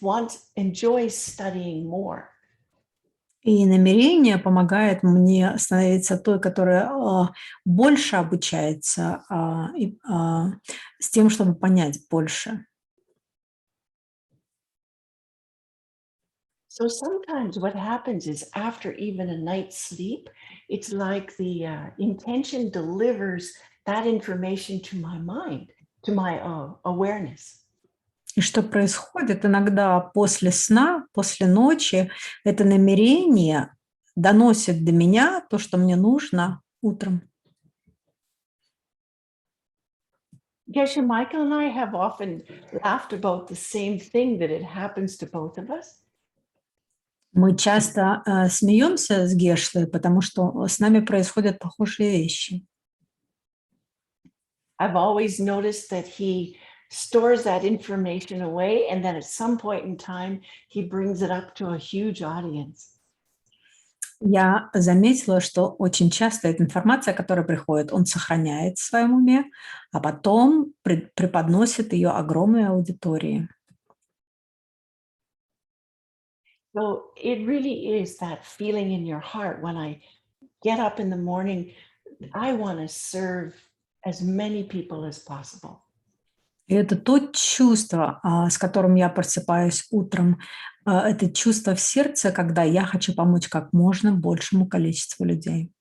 enjoys studying more. И намерение помогает мне становиться той, которая больше обучается, с тем, чтобы понять больше. So sometimes what happens is after even a night's sleep, it's like the intention delivers that information to my mind, to my awareness. И что происходит иногда после сна, после ночи, это намерение доносит до меня то, что мне нужно утром. Geshe Michael and I have often laughed about the same thing, that it happens to both of us. Мы часто смеемся с Гешлой, потому что с нами происходят похожие вещи. I've always noticed that he stores that information away, and then at some point in time, he brings it up to a huge audience. Я заметила, что очень часто эта информация, которая приходит, он сохраняет в своем уме, а потом преподносит ее огромной аудитории. So it really is that feeling in your heart when I get up in the morning, I want to serve as many people as possible. И это то чувство, с которым я просыпаюсь утром, это чувство в сердце, когда я хочу помочь как можно большему количеству людей.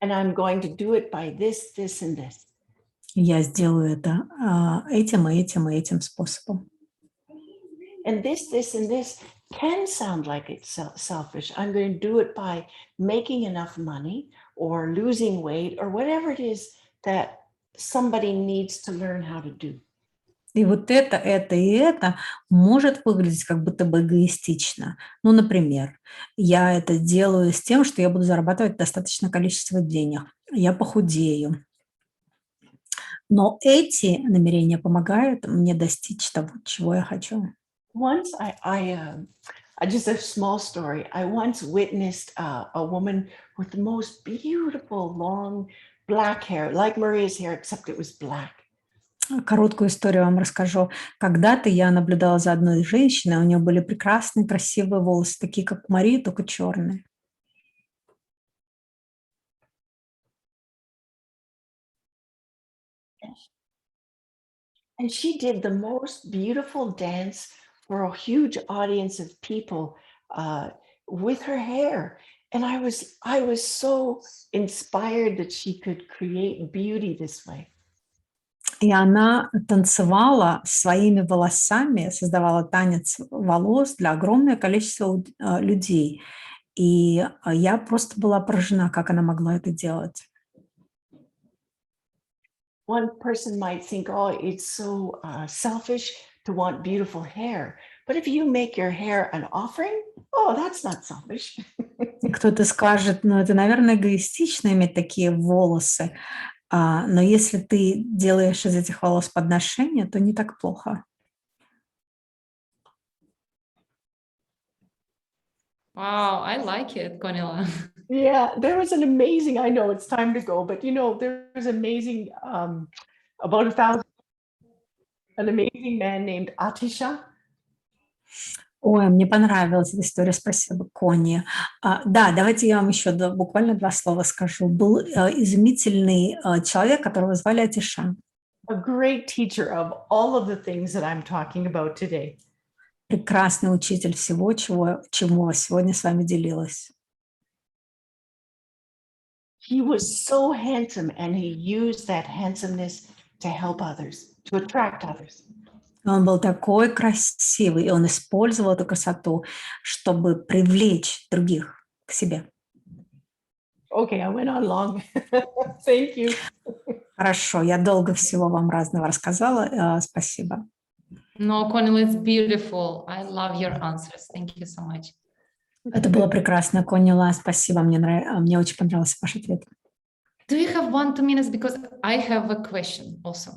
And I'm going to do it by this, this, and this. Я сделаю это этим и этим и этим способом. And this, and this can sound like it's selfish. I'm going to do it by making enough money or losing weight or whatever it is that somebody needs to learn how to do. И вот это и это может выглядеть как будто бы эгоистично. Ну, например, я это делаю с тем, что я буду зарабатывать достаточное количество денег. Я похудею. Но эти намерения помогают мне достичь того, чего я хочу. Once I just a small story. I once witnessed a woman with the most beautiful long black hair, like Maria's hair, except it was black. Короткую историю вам расскажу. Когда-то я наблюдала за одной женщиной, у нее были прекрасные, красивые волосы, такие как у Марии, только черные. And she did the most beautiful dance for a huge audience of people with her hair. And I was so inspired that she could create beauty this way. И она танцевала своими волосами, создавала танец волос для огромного количества людей. И я просто была поражена, как она могла это делать. One person might think, oh, it's so selfish to want beautiful hair. But if you make your hair an offering, oh, that's not selfish. И кто-то скажет, ну, это, наверное, эгоистично иметь такие волосы. Но если ты делаешь из этих волос подношение, то не так плохо. Wow, I like it, Connie. Yeah, there was an amazing, I know it's time to go, but you know, there was amazing, about 1,000, an amazing man named Atisha. Ой, мне понравилась эта история, спасибо, Connie. Да, давайте я вам еще буквально 2 слова скажу. Был изумительный человек, которого звали Атиша. A great teacher of all of the things that I'm talking about today. Прекрасный учитель всего, чему сегодня с вами делилась. He was so handsome, and he used that handsomeness to help others, to attract others. Он был такой красивый, и он использовал эту красоту, чтобы привлечь других к себе. Okay, I went on long. Thank you. Хорошо, я долго всего вам разного рассказала. Спасибо. No, Connie, it's beautiful. I love your answers. Thank you so much. Это было прекрасно, Конила. Спасибо, мне очень понравился ваш ответ. Do you have 1-2 minutes? Because I have a question also.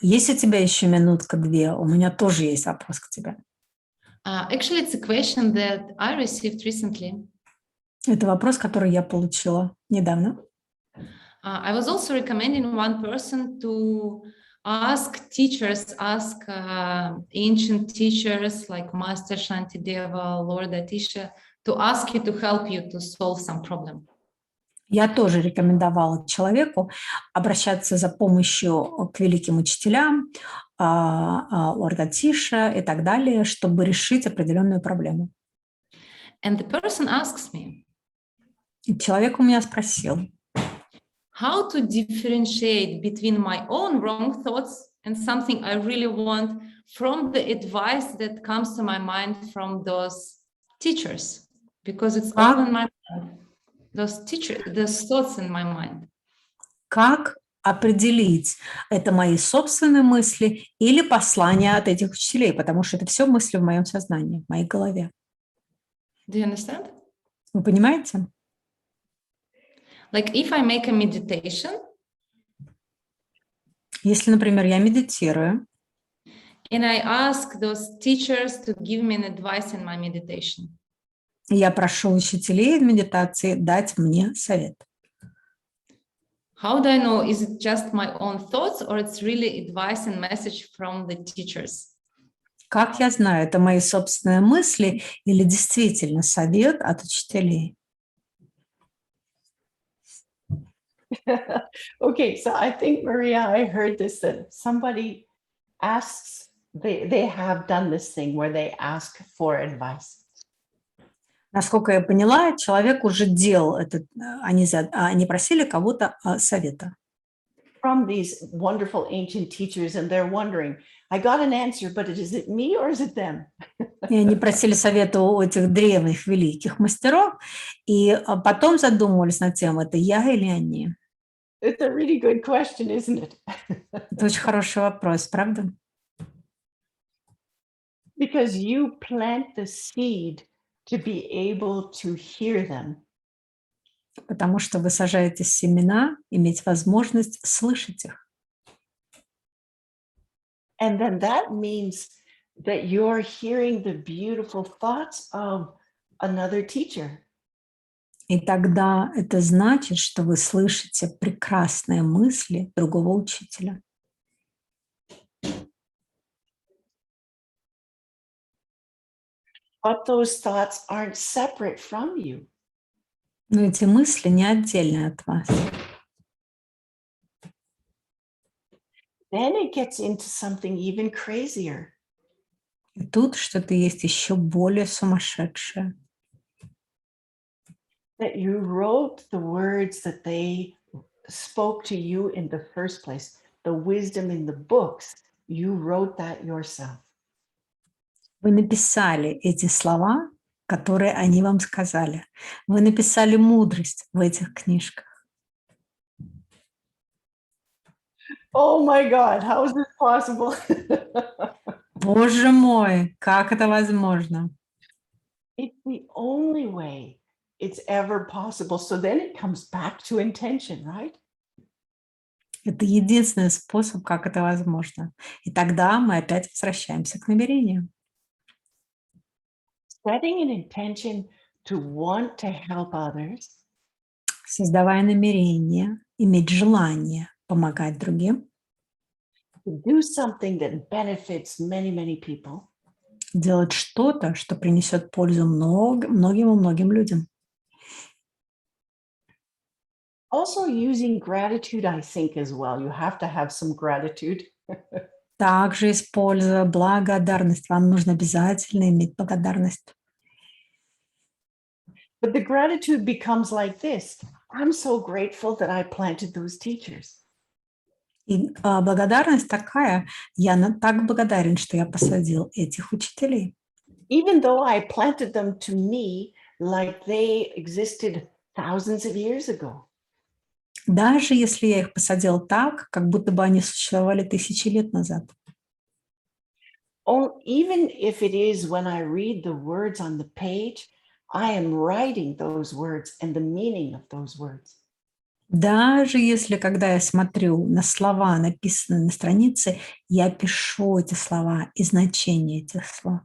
Есть у тебя еще минутка-две? У меня тоже есть вопрос к тебе. Actually, it's a question that I received recently. Это вопрос, который я получила недавно. I was also recommending one person to ask teachers, ancient teachers like Master Shantideva, Lord Atisha, to ask you to help you to solve some problem. Я тоже рекомендовала человеку обращаться за помощью к великим учителям, Лорд Атиша и так далее, чтобы решить определенную проблему. And the person asks me, И человек у меня спросил, how to differentiate between my own wrong thoughts and something I really want from the advice that comes to my mind from those teachers. because it's all in my mind. Those thoughts in my mind. Как определить, это мои собственные мысли или послания от этих учителей, потому что это все мысли в моем сознании, в моей голове. Do you understand? Вы понимаете? Like if I make a meditation, Если, например, я медитирую, and I ask those teachers to give me an advice in my meditation. я прошу учителей в медитации дать мне совет. How do I know, is it just my own thoughts or it's really advice and message from the teachers? Как я знаю, это мои собственные мысли или действительно совет от учителей? Okay, so I think, Maria, I heard this, that somebody asks, they have done this thing where they ask for advice. Насколько я поняла, человек уже делал это, они просили кого-то совета. From these wonderful ancient teachers, and they're wondering, I got an answer, but is it me or is it them? И они просили совета у этих древних великих мастеров, и потом задумывались над тем, это я или они. It's a really good question, isn't it? Это очень хороший вопрос, правда? Because you plant the seed to be able to hear them. Потому что вы сажаете семена, иметь возможность слышать их. And then that means that you're hearing the beautiful thoughts of another teacher. И тогда это значит, что вы слышите прекрасные мысли другого учителя. But those thoughts aren't separate from you. Но эти мысли не отдельны от вас. Then it gets into something even crazier. И тут что-то есть еще более сумасшедшее. That you wrote the words that they spoke to you in the first place, the wisdom in the books, you wrote that yourself. Вы написали эти слова, которые они вам сказали. Вы написали мудрость в этих книжках. Oh my God, how is this possible? Боже мой, как это возможно? It's the only way it's ever possible. So then it comes back to intention, right? Это единственный способ, как это возможно. И тогда мы опять возвращаемся к намерению. Setting an intention to want to help others. Создавая намерение, иметь желание помогать другим. To do something that benefits many, many people. Делать что-то, что принесет пользу многим и многим людям. Also using gratitude, I think, as well. You have to have some gratitude. Также используя благодарность. Вам нужно обязательно иметь благодарность. But the gratitude becomes like this. I'm so grateful that I planted those teachers. И благодарность такая, я так благодарен, что я посадил этих учителей. Even though I planted them to me like they existed thousands of years ago. Даже если я их посадил так, как будто бы они существовали тысячи лет назад. Even if it is when I read the words on the page, I am writing those words and the meaning of those words. Даже если, когда я смотрю на слова, написанные на странице, я пишу эти слова и значение этих слов.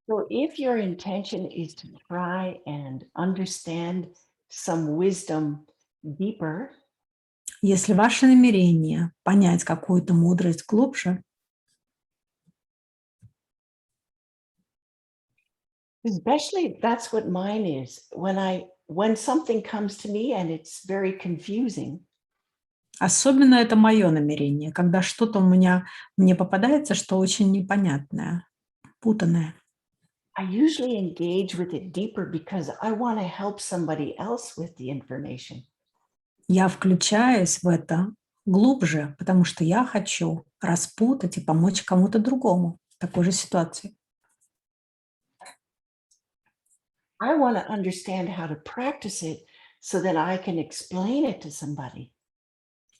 So if your intention is to try and understand some wisdom deeper, если ваше намерение понять какую-то мудрость глубже, especially that's what mine is. When something comes to me and it's very confusing, особенно это мое намерение, когда что-то мне попадается, что очень непонятное, путанное. I usually engage with it deeper because I want to help somebody else with the information. Я включаюсь в это глубже, потому что я хочу распутать и помочь кому-то другому в такой же ситуации. I want to understand how to practice it so that I can explain it to somebody.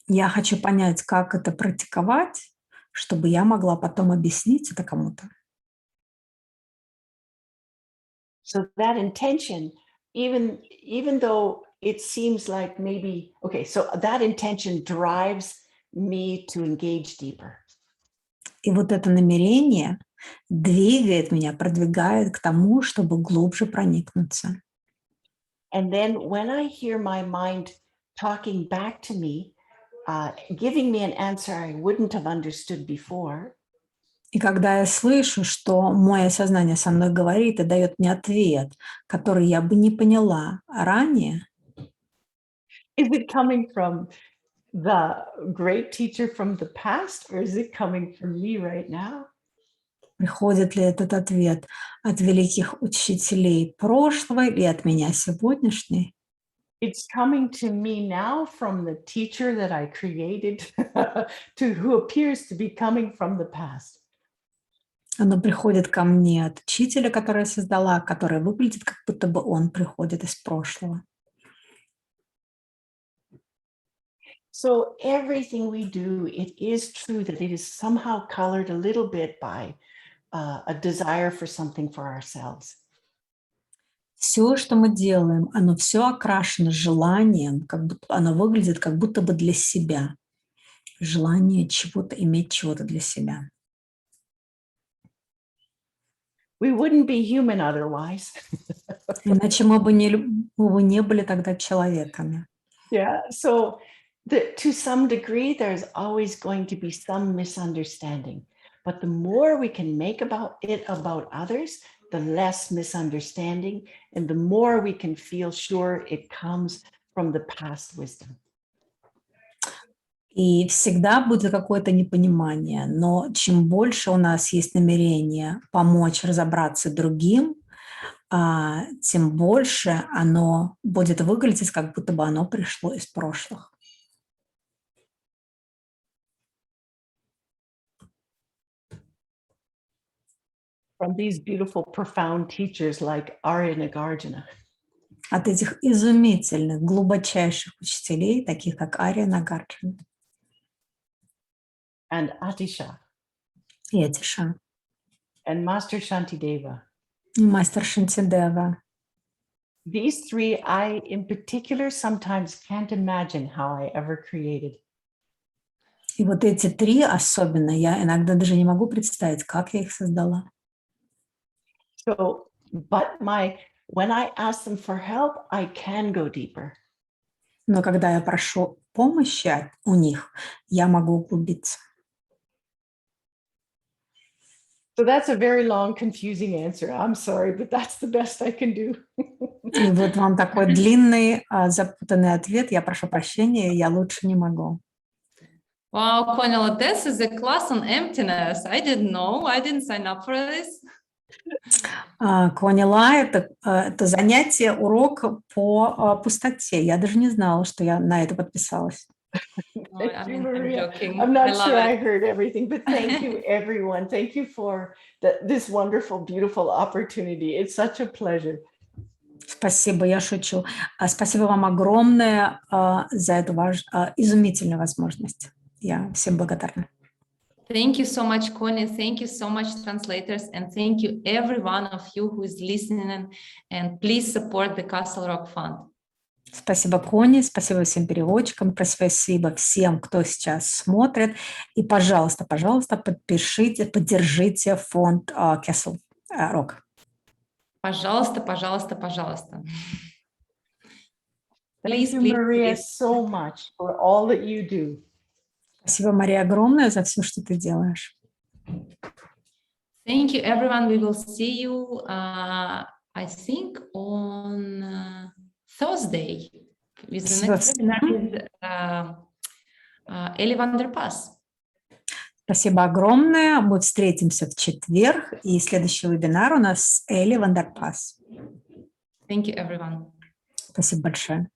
Я хочу понять, как это практиковать, чтобы я могла потом объяснить это кому-то. So that intention, even though it seems like maybe, okay, so that intention drives me to engage deeper. И вот это намерение двигает меня, продвигает к тому, чтобы глубже проникнуться. And then when I hear my mind talking back to me, giving me an answer I wouldn't have understood before. И когда я слышу, что мое сознание со мной говорит и дает мне ответ, который я бы не поняла ранее, Is it coming from the great teacher from the past, or is it coming from me right now? приходит ли этот ответ от великих учителей прошлого или от меня сегодняшней? It's coming to me now from the teacher that I created, to who appears to be coming from the past. Оно приходит ко мне от учителя, который я создала, который выглядит, как будто бы он приходит из прошлого. So everything we do, it is true that it is somehow colored a little bit by a desire for something for ourselves. Все, что мы делаем, оно все окрашено желанием, как будто оно выглядит как будто бы для себя. Желание чего-то, иметь чего-то для себя. We wouldn't be human otherwise. Иначе мы бы не были тогда человеками. Yeah, so to some degree, there's always going to be some misunderstanding. But the more we can make about others, the less misunderstanding, and the more we can feel sure it comes from the past wisdom. И всегда будет какое-то непонимание, но чем больше у нас есть намерение помочь разобраться другим, тем больше оно будет выглядеть, как будто бы оно пришло из прошлых. From these beautiful, profound teachers like Arya Nagarjuna. От этих изумительных, глубочайших учителей, таких как Ария Нагарджуна And Atisha. и Атиша, And Master Shantideva. и мастер Шантидева. These three, I in particular sometimes can't imagine how I ever created. И вот эти три особенно, я иногда даже не могу представить, как я их создала. So, but when I ask them for help, I can go deeper. Но когда я прошу помощи у них, я могу углубиться. So that's a very long, confusing answer. I'm sorry, but that's the best I can do. И вот вам такой длинный, запутанный ответ. Я прошу прощения, я лучше не могу. Wow, Connie, this is a class on emptiness. I didn't know. I didn't sign up for this. Конила – это занятие, урок по пустоте. Я даже не знала, что я на это подписалась. Thank you, I'm Maria. joking. I'm not I love sure it. I heard everything, but thank you, everyone. Thank you for this wonderful, beautiful opportunity. It's such a pleasure. Спасибо, я шучу. Спасибо вам огромное за эту изумительную возможность. Я всем благодарна. Thank you so much, Connie. Thank you so much, translators. And thank you, every one of you who is listening. And please support the Castle Rock Fund. Спасибо, Connie. Спасибо всем переводчикам. Спасибо всем, кто сейчас смотрит. И, пожалуйста, пожалуйста, поддержите фонд Castle Rock. Пожалуйста, пожалуйста, пожалуйста. Thank you, Maria, so much for all that you do. Спасибо, Мария, огромное за все, что ты делаешь. Thank you, everyone. We will see you, I think, on Thursday with the next webinar with Ellie van der Pas. Спасибо огромное. Мы встретимся в четверг. И следующий вебинар у нас с Элли Ван дер Пас. Thank you, everyone. Спасибо большое.